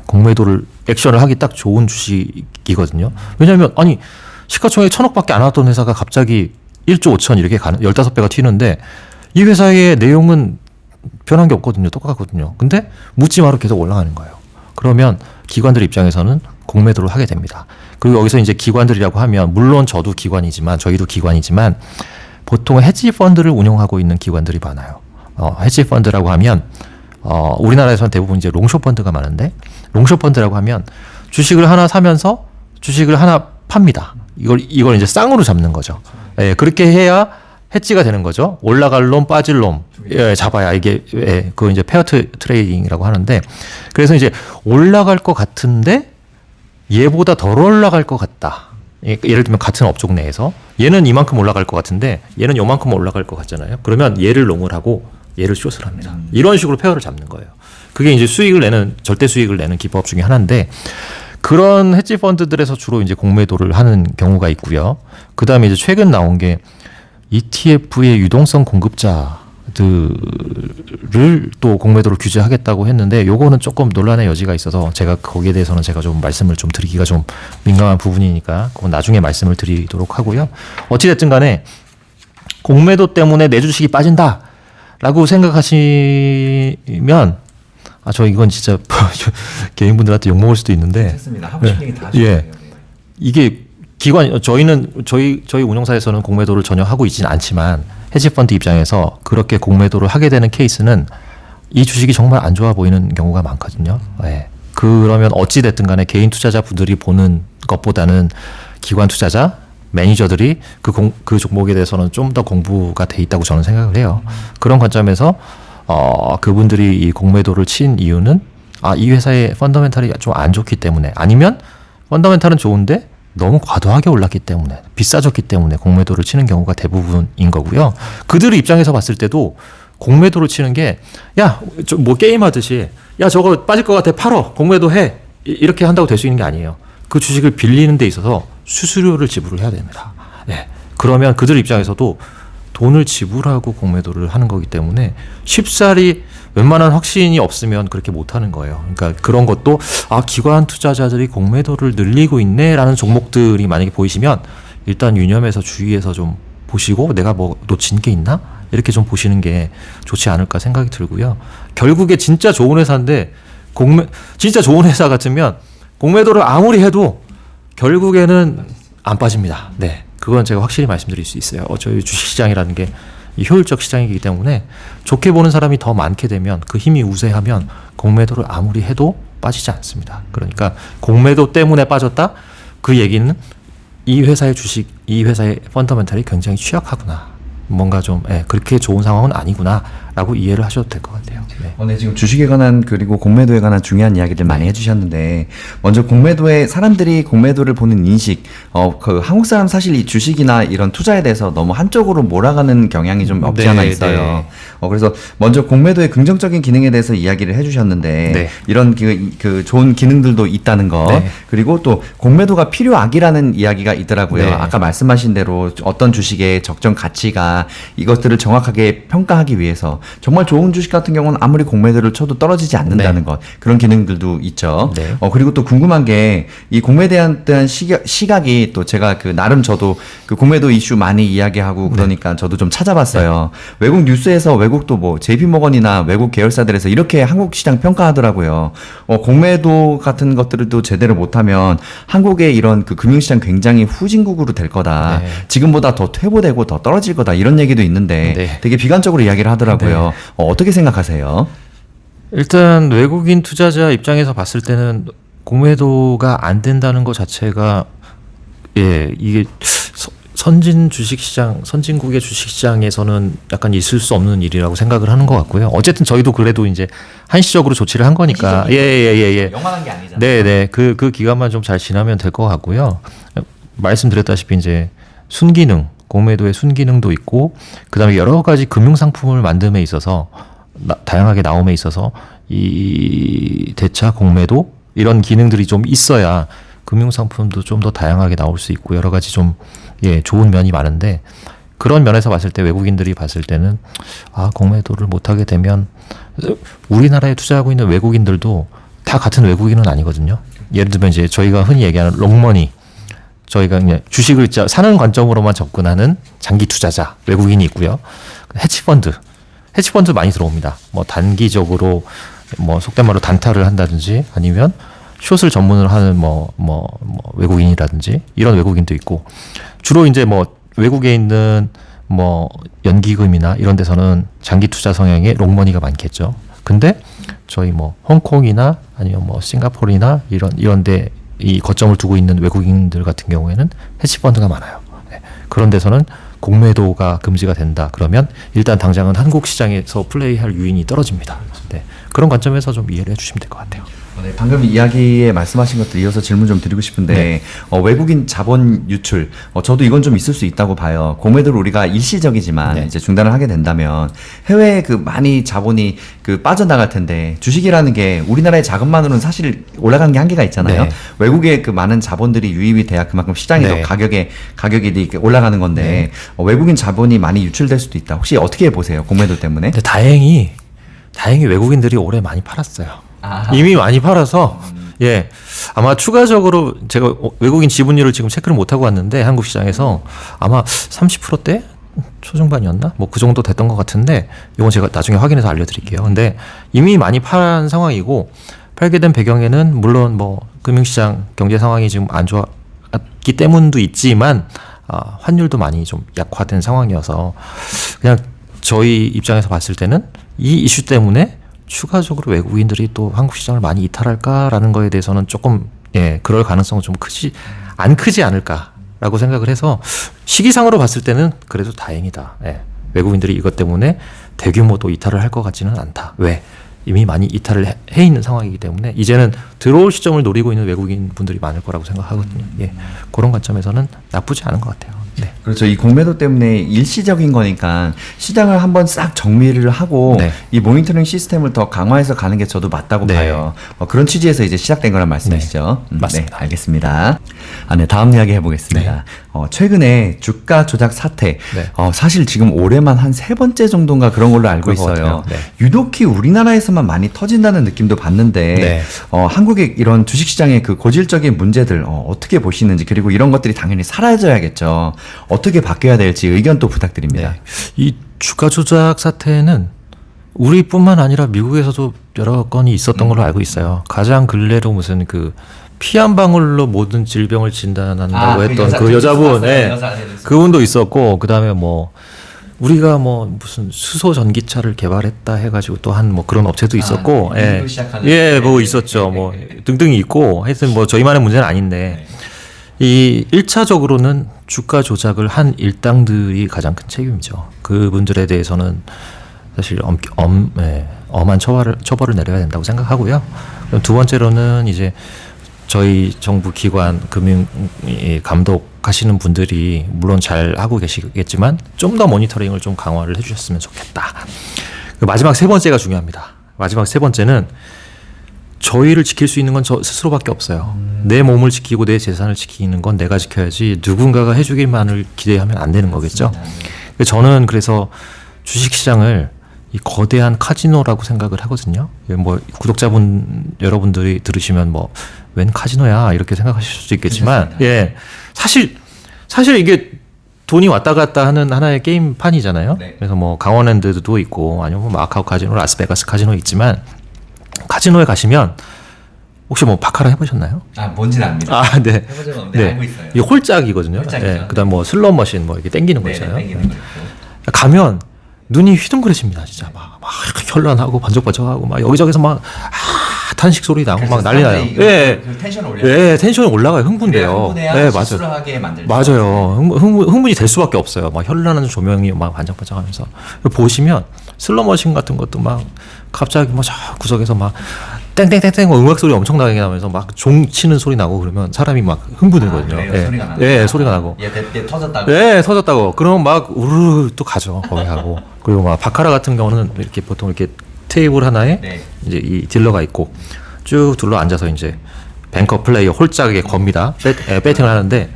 공매도를 액션을 하기 딱 좋은 주식이거든요. 왜냐하면 아니 시가총액 1,000억밖에 안 왔던 회사가 갑자기 1조 5천 이렇게 가는 15배가 튀는데 이 회사의 내용은 변한 게 없거든요. 똑같거든요. 근데 묻지마로 계속 올라가는 거예요. 그러면 기관들 입장에서는 공매도를 하게 됩니다. 그리고 여기서 이제 기관들이라고 하면 물론 저도 기관이지만 보통 헤지 펀드를 운영하고 있는 기관들이 많아요. 헤지 펀드라고 하면 우리나라에서는 대부분 이제 롱숏 펀드가 많은데 롱숏 펀드라고 하면 주식을 하나 사면서 주식을 하나 팝니다. 이걸 이제 쌍으로 잡는 거죠. 예, 그렇게 해야 해지가 되는 거죠. 올라갈 놈, 빠질 놈 잡아야 이게 그거 이제 페어 트레이딩이라고 하는데 그래서 이제 올라갈 것 같은데 얘보다 덜 올라갈 것 같다. 예를 들면 같은 업종 내에서 얘는 이만큼 올라갈 것 같은데 얘는 요만큼 올라갈 것 같잖아요. 그러면 얘를 롱을 하고 얘를 숏을 합니다. 이런 식으로 페어를 잡는 거예요. 그게 이제 절대 수익을 내는 기법 중에 하나인데 그런 헤지 펀드들에서 주로 이제 공매도를 하는 경우가 있고요. 그 다음에 이제 최근 나온 게 ETF의 유동성 공급자들을 또 공매도를 규제하겠다고 했는데 요거는 조금 논란의 여지가 있어서 제가 거기에 대해서는 제가 좀 말씀을 좀 드리기가 좀 민감한 부분이니까 그건 나중에 말씀을 드리도록 하고요. 어찌됐든 간에 공매도 때문에 내 주식이 빠진다라고 생각하시면 저 이건 진짜 개인분들한테 욕먹을 수도 있는데 했습니다. 하고 싶은 얘기 다 하시네요. 예. 이게 저희 운용사에서는 공매도를 전혀 하고 있지는 않지만 헤지펀드 입장에서 그렇게 공매도를 하게 되는 케이스는 이 주식이 정말 안 좋아 보이는 경우가 많거든요. 예. 그러면 어찌 됐든 간에 개인 투자자분들이 보는 것보다는 기관 투자자, 매니저들이 그 종목에 대해서는 좀 더 공부가 돼 있다고 저는 생각을 해요. 그런 관점에서 그분들이 이 공매도를 친 이유는 이 회사의 펀더멘탈이 좀 안 좋기 때문에 아니면 펀더멘탈은 좋은데 너무 과도하게 올랐기 때문에 비싸졌기 때문에 공매도를 치는 경우가 대부분인 거고요. 그들의 입장에서 봤을 때도 공매도를 치는 게 뭐 게임하듯이 저거 빠질 것 같아 팔어 공매도 해 이렇게 한다고 될 수 있는 게 아니에요. 그 주식을 빌리는 데 있어서 수수료를 지불을 해야 됩니다. 네. 그러면 그들 입장에서도 돈을 지불하고 공매도를 하는 거기 때문에 쉽사리 웬만한 확신이 없으면 그렇게 못하는 거예요. 그러니까 그런 것도 기관 투자자들이 공매도를 늘리고 있네라는 종목들이 만약에 보이시면 일단 유념해서 주의해서 좀 보시고 내가 뭐 놓친 게 있나? 이렇게 좀 보시는 게 좋지 않을까 생각이 들고요. 결국에 진짜 좋은 회사인데 진짜 좋은 회사 같으면 공매도를 아무리 해도 결국에는 안 빠집니다. 네. 그건 제가 확실히 말씀드릴 수 있어요. 저희 주식시장이라는 게 효율적 시장이기 때문에 좋게 보는 사람이 더 많게 되면 그 힘이 우세하면 공매도를 아무리 해도 빠지지 않습니다. 그러니까 공매도 때문에 빠졌다? 그 얘기는 이 회사의 주식, 이 회사의 펀더멘탈이 굉장히 취약하구나. 뭔가 좀 그렇게 좋은 상황은 아니구나라고 이해를 하셔도 될 것 같아요. 네. 네, 지금 주식에 관한 그리고 공매도에 관한 중요한 이야기들 많이 해주셨는데 먼저 공매도에 사람들이 공매도를 보는 인식, 그 한국 사람 사실 이 주식이나 이런 투자에 대해서 너무 한쪽으로 몰아가는 경향이 좀 없지 네, 않아 있어요. 네. 그래서 먼저 공매도의 긍정적인 기능에 대해서 이야기를 해주셨는데 네. 이런 그 좋은 기능들도 있다는 거 네. 그리고 또 공매도가 필요악이라는 이야기가 있더라고요. 네. 아까 말씀하신 대로 어떤 주식의 적정 가치가 이것들을 정확하게 평가하기 위해서 정말 좋은 주식 같은 경우는 아무리 공매도를 쳐도 떨어지지 않는다는 네. 것 그런 기능들도 있죠. 네. 그리고 또 궁금한 게 이 공매도에 대한 시각이 또 제가 그 나름 저도 그 공매도 이슈 많이 이야기하고 그러니까 저도 좀 찾아봤어요. 외국 뉴스에서 외국도 뭐 JP모건이나 외국 계열사들에서 이렇게 한국 시장 평가하더라고요. 공매도 같은 것들을 또 제대로 못하면 한국의 이런 그 금융시장 굉장히 후진국으로 될 거다. 네. 지금보다 더 퇴보되고 더 떨어질 거다. 이런 얘기도 있는데 네. 되게 비관적으로 이야기를 하더라고요. 어떻게 생각하세요? 일단 외국인 투자자 입장에서 봤을 때는 공매도가 안 된다는 것 자체가 이게 선진 주식시장, 선진국의 주식시장에서는 약간 있을 수 없는 일이라고 생각을 하는 것 같고요. 어쨌든 저희도 그래도 이제 한시적으로 조치를 한 거니까. 영원한 게 아니잖아요. 네네. 그 기간만 좀 잘 지나면 될 것 같고요. 말씀드렸다시피 이제 순기능, 공매도의 순기능도 있고, 그 다음에 여러 가지 금융상품을 만듦에 있어서, 다양하게 나옴에 있어서, 이 대차, 공매도, 이런 기능들이 좀 있어야 금융상품도 좀 더 다양하게 나올 수 있고, 여러 가지 좀, 좋은 면이 많은데, 그런 면에서 봤을 때 외국인들이 봤을 때는, 공매도를 못하게 되면, 우리나라에 투자하고 있는 외국인들도 다 같은 외국인은 아니거든요. 예를 들면 이제 저희가 흔히 얘기하는 롱머니, 저희가 그냥 주식을 사는 관점으로만 접근하는 장기 투자자 외국인이 있고요. 해치펀드 많이 들어옵니다. 뭐 단기적으로 뭐 속된 말로 단타를 한다든지 아니면 숏을 전문으로 하는 뭐 외국인이라든지 이런 외국인도 있고 주로 이제 뭐 외국에 있는 뭐 연기금이나 이런 데서는 장기 투자 성향의 롱머니가 많겠죠. 근데 저희 뭐 홍콩이나 아니면 뭐 싱가포르나 이런 데 이 거점을 두고 있는 외국인들 같은 경우에는 해치펀드가 많아요. 그런 데서는 공매도가 금지가 된다. 그러면 일단 당장은 한국 시장에서 플레이할 유인이 떨어집니다. 그런 관점에서 좀 이해를 해주시면 될 것 같아요. 네, 방금 이야기에 말씀하신 것들 이어서 질문 좀 드리고 싶은데 외국인 자본 유출 저도 이건 좀 있을 수 있다고 봐요. 공매도를 우리가 일시적이지만 이제 중단을 하게 된다면 해외에 그 많이 자본이 그 빠져나갈 텐데 주식이라는 게 우리나라의 자금만으로는 사실 올라가는 게 한계가 있잖아요. 외국의 그 많은 자본들이 유입이 돼야 그만큼 시장이 더 가격이 이렇게 올라가는 건데 외국인 자본이 많이 유출될 수도 있다. 혹시 어떻게 보세요? 공매도 때문에? 근데 다행히 외국인들이 올해 많이 팔았어요. 이미 많이 팔아서 아마 추가적으로 제가 외국인 지분율을 지금 체크를 못 하고 왔는데 한국 시장에서 아마 30%대 초중반이었나 뭐 그 정도 됐던 것 같은데 이건 제가 나중에 확인해서 알려드릴게요. 근데 이미 많이 팔은 상황이고 팔게 된 배경에는 물론 뭐 금융시장 경제 상황이 지금 안 좋았기 때문도 있지만 환율도 많이 좀 약화된 상황이어서 그냥 저희 입장에서 봤을 때는 이 이슈 때문에 추가적으로 외국인들이 또 한국 시장을 많이 이탈할까라는 거에 대해서는 조금 그럴 가능성은 좀 크지 않을까라고 생각을 해서 시기상으로 봤을 때는 그래도 다행이다. 외국인들이 이것 때문에 대규모 또 이탈을 할 것 같지는 않다. 왜? 이미 많이 이탈을 해 있는 상황이기 때문에 이제는 들어올 시점을 노리고 있는 외국인 분들이 많을 거라고 생각하거든요. 그런 관점에서는 나쁘지 않은 것 같아요. 그렇죠. 이 공매도 때문에 일시적인 거니까 시장을 한번 싹 정리를 하고 이 모니터링 시스템을 더 강화해서 가는 게 저도 맞다고 봐요. 그런 취지에서 이제 시작된 거란 말씀이시죠? 맞습니다. 알겠습니다. 다음 이야기 해보겠습니다. 최근에 주가 조작 사태, 사실 지금 올해만 한 3번째 정도인가 그런 걸로 알고 있어요. 유독히 우리나라에서만 많이 터진다는 느낌도 받는데 한국의 이런 주식시장의 그 고질적인 문제들 어떻게 보시는지 그리고 이런 것들이 당연히 사라져야겠죠. 어떻게 바뀌어야 될지 의견 또 부탁드립니다. 이 주가 조작 사태는 우리뿐만 아니라 미국에서도 여러 건이 있었던 걸로 알고 있어요. 가장 근래로 무슨 그 피 한 방울로 모든 질병을 진단한다고 했던 그 여자분, 그분도 있었고, 그 다음에 뭐 우리가 뭐 무슨 수소 전기차를 개발했다 해가지고 또 한 뭐 그런 업체도 있었고, 뭐 있었죠, 뭐 등등이 있고, 하여튼 뭐 저희만의 문제는 아닌데 이 1차적으로는 주가 조작을 한 일당들이 가장 큰 책임이죠. 그분들에 대해서는 사실 엄한 처벌을 내려야 된다고 생각하고요. 그럼 두 번째로는 이제 저희 정부 기관 금융 감독하시는 분들이 물론 잘 하고 계시겠지만 좀 더 모니터링을 좀 강화를 해주셨으면 좋겠다. 마지막 세 번째가 중요합니다. 마지막 세 번째는 저희를 지킬 수 있는 건 저 스스로밖에 없어요. 내 몸을 지키고 내 재산을 지키는 건 내가 지켜야지 누군가가 해주기만을 기대하면 안 되는 거겠죠. 저는 그래서 주식시장을 이 거대한 카지노라고 생각을 하거든요. 뭐 구독자분 여러분들이 들으시면 뭐 웬 카지노야 이렇게 생각하실 수도 있겠지만, 예, 사실 이게 돈이 왔다 갔다 하는 하나의 게임판이잖아요. 네. 그래서 뭐 강원랜드도 있고 아니면 뭐 마카오 카지노, 라스베가스 카지노 있지만 카지노에 가시면 혹시 뭐 바카라 해보셨나요? 뭔지는 압니다. 네. 해본 적은 없는데 알고 있어요. 이게 홀짝이거든요. 네. 그다음 뭐 슬롯 머신 뭐 이렇게 땡기는 거 있잖아요. 가면 눈이 휘둥그레집니다. 진짜 막 현란하고 번쩍번쩍하고 막 여기저기서 막 탄식 소리 나고 막 난리 나요. 예. 그 텐션을 올려요. 예, 텐션이 올라가요. 흥분돼요. 네, 맞아요. 하게 만들죠. 맞아요. 흥분이 될 수밖에 없어요. 막 현란한 조명이 막 반짝반짝하면서 보시면 슬로머신 같은 것도 막 갑자기 막 구석에서 막 땡땡땡땡 음악 소리 엄청나게 나면서 막 종 치는 소리 나고 그러면 사람이 막 흥분되거든요. 예. 소리가 나고. 예, 소리가 나고. 얘 터졌다고. 예, 터졌다고. 그러면 막 우르르 또 가죠. 거기 가고. 그리고 막 바카라 같은 경우는 이렇게 보통 이렇게 테이블 하나에 이제 이 딜러가 있고 쭉 둘러 앉아서 이제 뱅커 플레이어 홀짝에 겁니다. 배팅을 하는데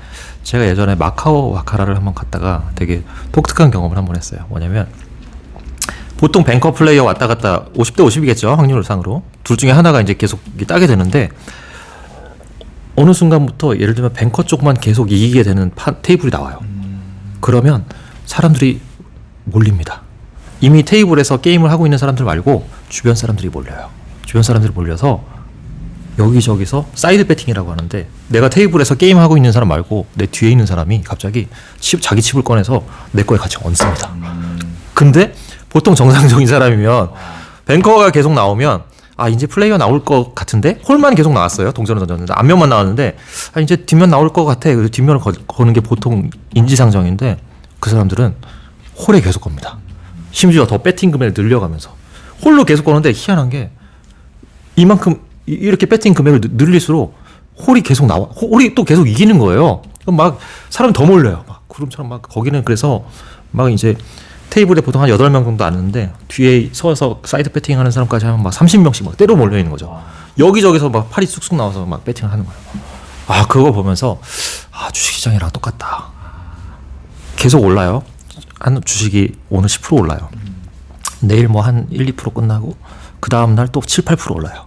제가 예전에 마카오 바카라를 한번 갔다가 되게 독특한 경험을 한번 했어요. 뭐냐면 보통 뱅커 플레이어 왔다 갔다 50대 50이겠죠. 확률상으로. 둘 중에 하나가 이제 계속 따게 되는데 어느 순간부터 예를 들면 뱅커 쪽만 계속 이기게 되는 테이블이 나와요. 그러면 사람들이 몰립니다. 이미 테이블에서 게임을 하고 있는 사람들 말고 주변 사람들이 몰려요. 주변 사람들이 몰려서 여기저기서 사이드 배팅이라고 하는데 내가 테이블에서 게임하고 있는 사람 말고 내 뒤에 있는 사람이 갑자기 자기 칩을 꺼내서 내 거에 같이 얹습니다. 근데 보통 정상적인 사람이면 뱅커가 계속 나오면 이제 플레이어 나올 것 같은데 홀만 계속 나왔어요. 동전을 던졌는데 앞면만 나왔는데 이제 뒷면 나올 것 같아. 그래서 뒷면을 거는 게 보통 인지상정인데 그 사람들은 홀에 계속 겁니다. 심지어 더 배팅 금액을 늘려가면서 홀로 계속 거는데 희한한 게 이만큼 이렇게 배팅 금액을 늘릴수록 홀이 계속 나와. 홀이 또 계속 이기는 거예요. 그럼 막 사람이 더 몰려요. 막 구름처럼 막 거기는 그래서 막 이제 테이블에 보통 한 8명 정도 앉는데 뒤에 서서 사이드 배팅 하는 사람까지 하면 막 30명씩 막 때려 몰려 있는 거죠. 여기저기서 막 팔이 쑥쑥 나와서 막 배팅을 하는 거예요. 그거 보면서 주식시장이랑 똑같다. 계속 올라요. 한 주식이 오늘 10% 올라요. 내일 뭐 한 1, 2% 끝나고 그 다음 날 또 7, 8% 올라요.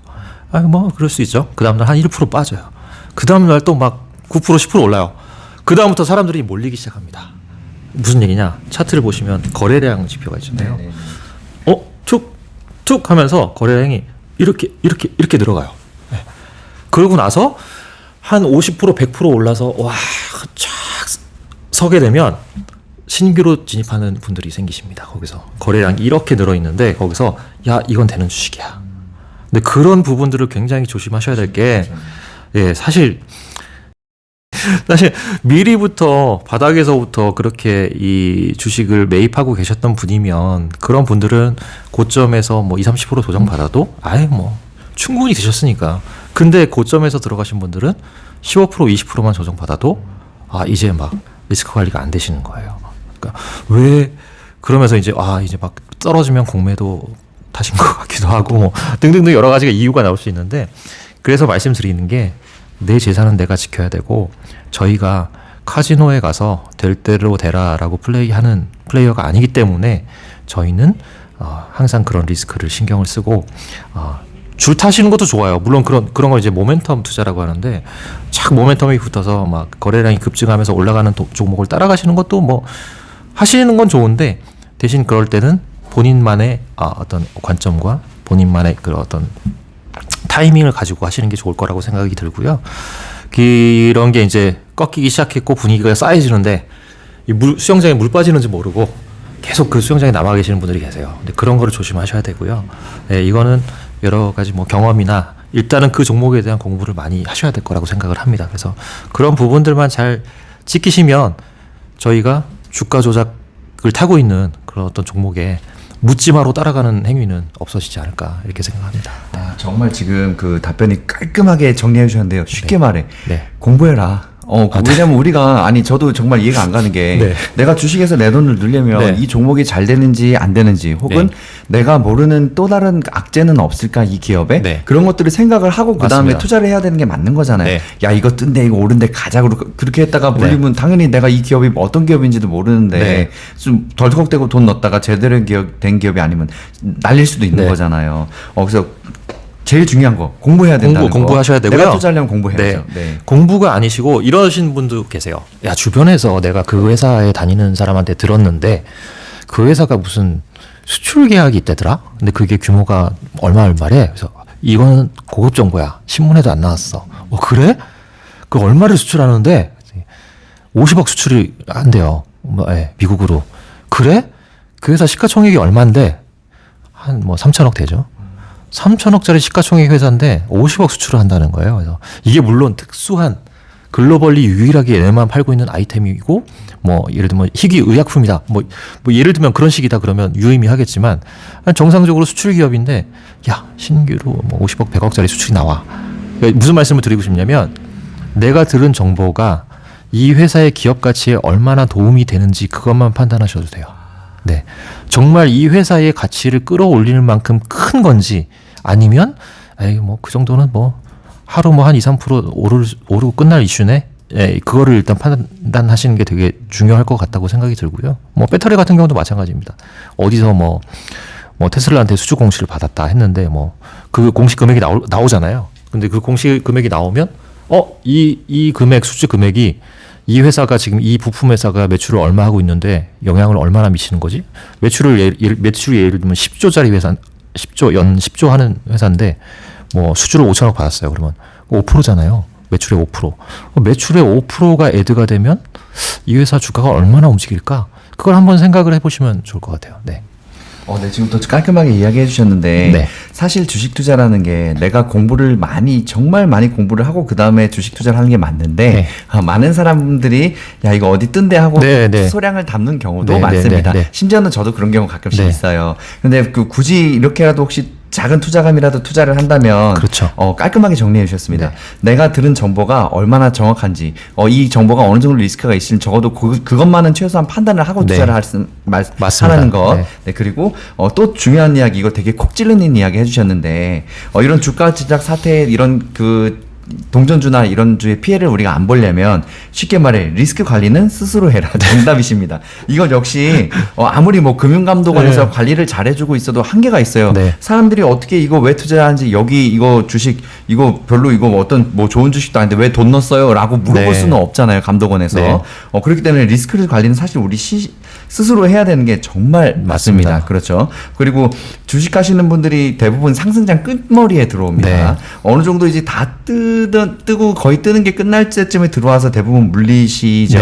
뭐 그럴 수 있죠. 그 다음 날 한 1% 빠져요. 그 다음 날 또 막 9%, 10% 올라요. 그 다음부터 사람들이 몰리기 시작합니다. 무슨 얘기냐? 차트를 보시면 거래량 지표가 있잖아요. 툭툭 하면서 거래량이 이렇게 들어가요. 네. 그러고 나서 한 50%, 100% 올라서 쫙 서게 되면 신규로 진입하는 분들이 생기십니다. 거기서 거래량이 이렇게 늘어 있는데 거기서 이건 되는 주식이야. 근데 그런 부분들을 굉장히 조심하셔야 될 게 사실 미리부터 바닥에서부터 그렇게 이 주식을 매입하고 계셨던 분이면 그런 분들은 고점에서 뭐 20, 30% 조정 받아도 뭐 충분히 드셨으니까. 근데 고점에서 들어가신 분들은 15%, 20%만 조정 받아도 이제 막 리스크 관리가 안 되시는 거예요. 그러니까 왜 그러면서 이제 막 떨어지면 공매도 타신 것 같기도 하고 뭐 등등등 여러 가지가 이유가 나올 수 있는데 그래서 말씀드리는 게 내 재산은 내가 지켜야 되고 저희가 카지노에 가서 될 대로 되라라고 플레이하는 플레이어가 아니기 때문에 저희는 항상 그런 리스크를 신경을 쓰고 줄 타시는 것도 좋아요. 물론 그런 거 이제 모멘텀 투자라고 하는데 착 모멘텀이 붙어서 막 거래량이 급증하면서 올라가는 종목을 따라가시는 것도 뭐 하시는 건 좋은데 대신 그럴 때는 본인만의 어떤 관점과 본인만의 그런 어떤 타이밍을 가지고 하시는 게 좋을 거라고 생각이 들고요. 이런 게 이제 꺾이기 시작했고 분위기가 쌓여지는데 수영장에 물 빠지는지 모르고 계속 그 수영장에 남아 계시는 분들이 계세요. 근데 그런 거를 조심하셔야 되고요. 이거는 여러 가지 뭐 경험이나 일단은 그 종목에 대한 공부를 많이 하셔야 될 거라고 생각을 합니다. 그래서 그런 부분들만 잘 지키시면 저희가 주가 조작을 타고 있는 그런 어떤 종목에 묻지마로 따라가는 행위는 없어지지 않을까 이렇게 생각합니다. 아, 정말 지금 그 답변이 깔끔하게 정리해 주셨는데요. 쉽게 네. 말해 네. 공부해라. 왜냐면 우리가 저도 정말 이해가 안 가는 게 네. 내가 주식에서 내 돈을 넣으려면 네. 이 종목이 잘 되는지 안 되는지 혹은 내가 모르는 또 다른 악재는 없을까 이 기업에 네. 그런 것들을 생각을 하고 그 다음에 맞습니다. 투자를 해야 되는 게 맞는 거잖아요. 네. 야 이거 뜬데 이거 오른데 가자 그렇게 했다가 물리면 당연히 내가 이 기업이 어떤 기업인지도 모르는데 네. 좀 덜컥대고 돈 넣었다가 제대로 된 기업이 아니면 날릴 수도 있는 네. 거잖아요. 그래서 제일 중요한 거 공부해야 된다는 거. 공부하셔야 되고요. 내가 투자하려면 공부해야죠. 네. 공부가 아니시고 이러신 분도 계세요. 야 주변에서 내가 그 회사에 다니는 사람한테 들었는데 그 회사가 무슨 수출 계약이 있다더라. 근데 그게 규모가 얼마래. 그래서 이거는 고급 정보야. 신문에도 안 나왔어. 그래? 그 얼마를 수출하는데 50억 수출이 한대요. 미국으로. 그래? 그 회사 시가총액이 얼마인데 한 3천억 되죠. 3천억짜리 시가총액 회사인데 50억 수출을 한다는 거예요. 그래서 이게 물론 특수한 글로벌리 유일하게 얘네만 팔고 있는 아이템이고 예를 들면 희귀 의약품이다. 예를 들면 그런 식이다 그러면 유의미하겠지만 정상적으로 수출 기업인데 야 신규로 50억 100억짜리 수출이 나와. 그러니까 무슨 말씀을 드리고 싶냐면 내가 들은 정보가 이 회사의 기업 가치에 얼마나 도움이 되는지 그것만 판단하셔도 돼요. 네, 정말 이 회사의 가치를 끌어올리는 만큼 큰 건지 아니면 그 정도는 하루 한 2, 3% 오르고 끝날 이슈네. 그거를 일단 판단하시는 게 되게 중요할 것 같다고 생각이 들고요. 배터리 같은 경우도 마찬가지입니다. 어디서 테슬라한테 수주 공시를 받았다 했는데 그 공시 금액이 나오잖아요. 근데 그 공시 금액이 나오면 이 금액 수주 금액이 이 회사가 지금 이 부품 회사가 매출을 얼마 하고 있는데 영향을 얼마나 미치는 거지? 매출이 예를 들면 10조짜리 회사, 10조 하는 회사인데 수주를 5천억 받았어요. 그러면 5%잖아요. 매출의 5%. 매출의 5%가 애드가 되면 이 회사 주가가 얼마나 움직일까? 그걸 한번 생각을 해보시면 좋을 것 같아요. 네. 네, 지금부터 깔끔하게 이야기해 주셨는데 네. 사실 주식 투자라는 게 내가 공부를 정말 많이 공부를 하고 그 다음에 주식 투자를 하는 게 맞는데 많은 사람들이 야 이거 어디 뜬대 하고 소량을 담는 경우도 많습니다. 심지어는 저도 그런 경우 가끔씩 있어요. 근데 굳이 이렇게라도 혹시 작은 투자감이라도 투자를 한다면 그렇죠. 깔끔하게 정리해 주셨습니다. 내가 들은 정보가 얼마나 정확한지 이 정보가 어느 정도 리스크가 있으면 적어도 그것만은 최소한 판단을 하고 투자를 하라는 것. 그리고 또 중요한 이야기 이거 되게 콕 찔리는 이야기 해주셨는데 이런 주가 조작 사태 이런 동전주나 이런 주의 피해를 우리가 안 보려면 쉽게 말해 리스크 관리는 스스로 해라. 정답이십니다. 이건 역시 아무리 금융감독원에서 관리를 잘해주고 있어도 한계가 있어요. 사람들이 어떻게 이거 왜 투자하는지 여기 이거 주식 이거 별로 이거 어떤 좋은 주식도 아닌데 왜 돈 넣었어요? 라고 물어볼 수는 없잖아요. 감독원에서. 그렇기 때문에 리스크 관리는 사실 우리 스스로 해야 되는 게 정말 맞습니다. 그렇죠. 그리고 주식하시는 분들이 대부분 상승장 끝머리에 들어옵니다. 어느 정도 이제 다 뜨고 거의 뜨는 게 끝날 때쯤에 들어와서 대부분 물리시죠.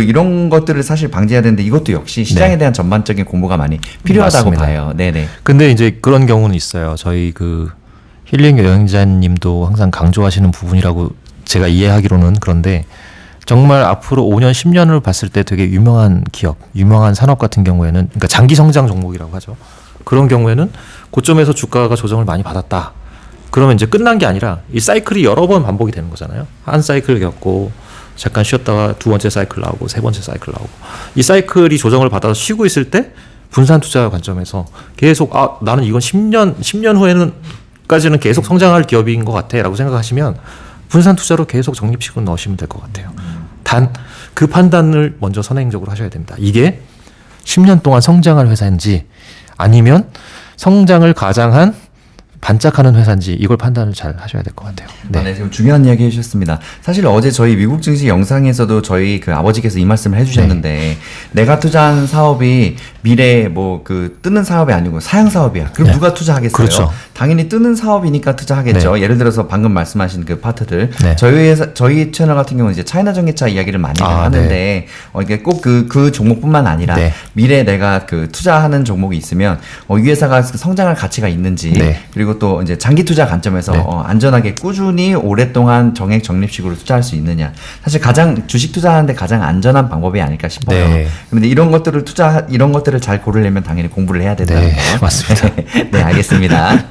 이런 것들을 사실 방지해야 되는데 이것도 역시 시장에 대한 전반적인 공부가 많이 필요하다고 봐요. 네네. 근데 이제 그런 경우는 있어요. 저희 힐링 여행자님도 항상 강조하시는 부분이라고 제가 이해하기로는 그런데 정말 앞으로 5년, 10년을 봤을 때 되게 유명한 기업, 유명한 산업 같은 경우에는 그러니까 장기 성장 종목이라고 하죠. 그런 경우에는 고점에서 주가가 조정을 많이 받았다. 그러면 이제 끝난 게 아니라 이 사이클이 여러 번 반복이 되는 거잖아요. 한 사이클 겪고 잠깐 쉬었다가 두 번째 사이클 나오고 세 번째 사이클 나오고 이 사이클이 조정을 받아서 쉬고 있을 때 분산 투자 관점에서 계속 나는 이건 10년 후에는까지는 계속 성장할 기업인 것 같아라고 생각하시면 분산 투자로 계속 적립식으로 넣으시면 될 것 같아요. 단 그 판단을 먼저 선행적으로 하셔야 됩니다. 이게 10년 동안 성장할 회사인지 아니면 성장을 가장한 반짝하는 회사인지 이걸 판단을 잘 하셔야 될 것 같아요. 네, 지금 중요한 이야기 해주셨습니다. 사실 어제 저희 미국 증시 영상에서도 저희 아버지께서 이 말씀을 해주셨는데 내가 투자한 사업이 미래 뜨는 사업이 아니고 사양 사업이야. 그럼 누가 투자하겠어요? 그렇죠. 당연히 뜨는 사업이니까 투자하겠죠. 예를 들어서 방금 말씀하신 그 파트들. 저희 채널 같은 경우는 이제 차이나 전기차 이야기를 많이 하는데 이게 꼭 그 종목뿐만 아니라 미래 내가 투자하는 종목이 있으면 이 회사가 성장할 가치가 있는지 그리고 그리고 또 이제 장기 투자 관점에서 네. 안전하게 꾸준히 오랫동안 정액 적립식으로 투자할 수 있느냐. 사실 가장 주식 투자하는데 가장 안전한 방법이 아닐까 싶어요. 네. 그런데 이런 것들을 잘 고르려면 당연히 공부를 해야 된다는 네, 거. 맞습니다. 네, 알겠습니다.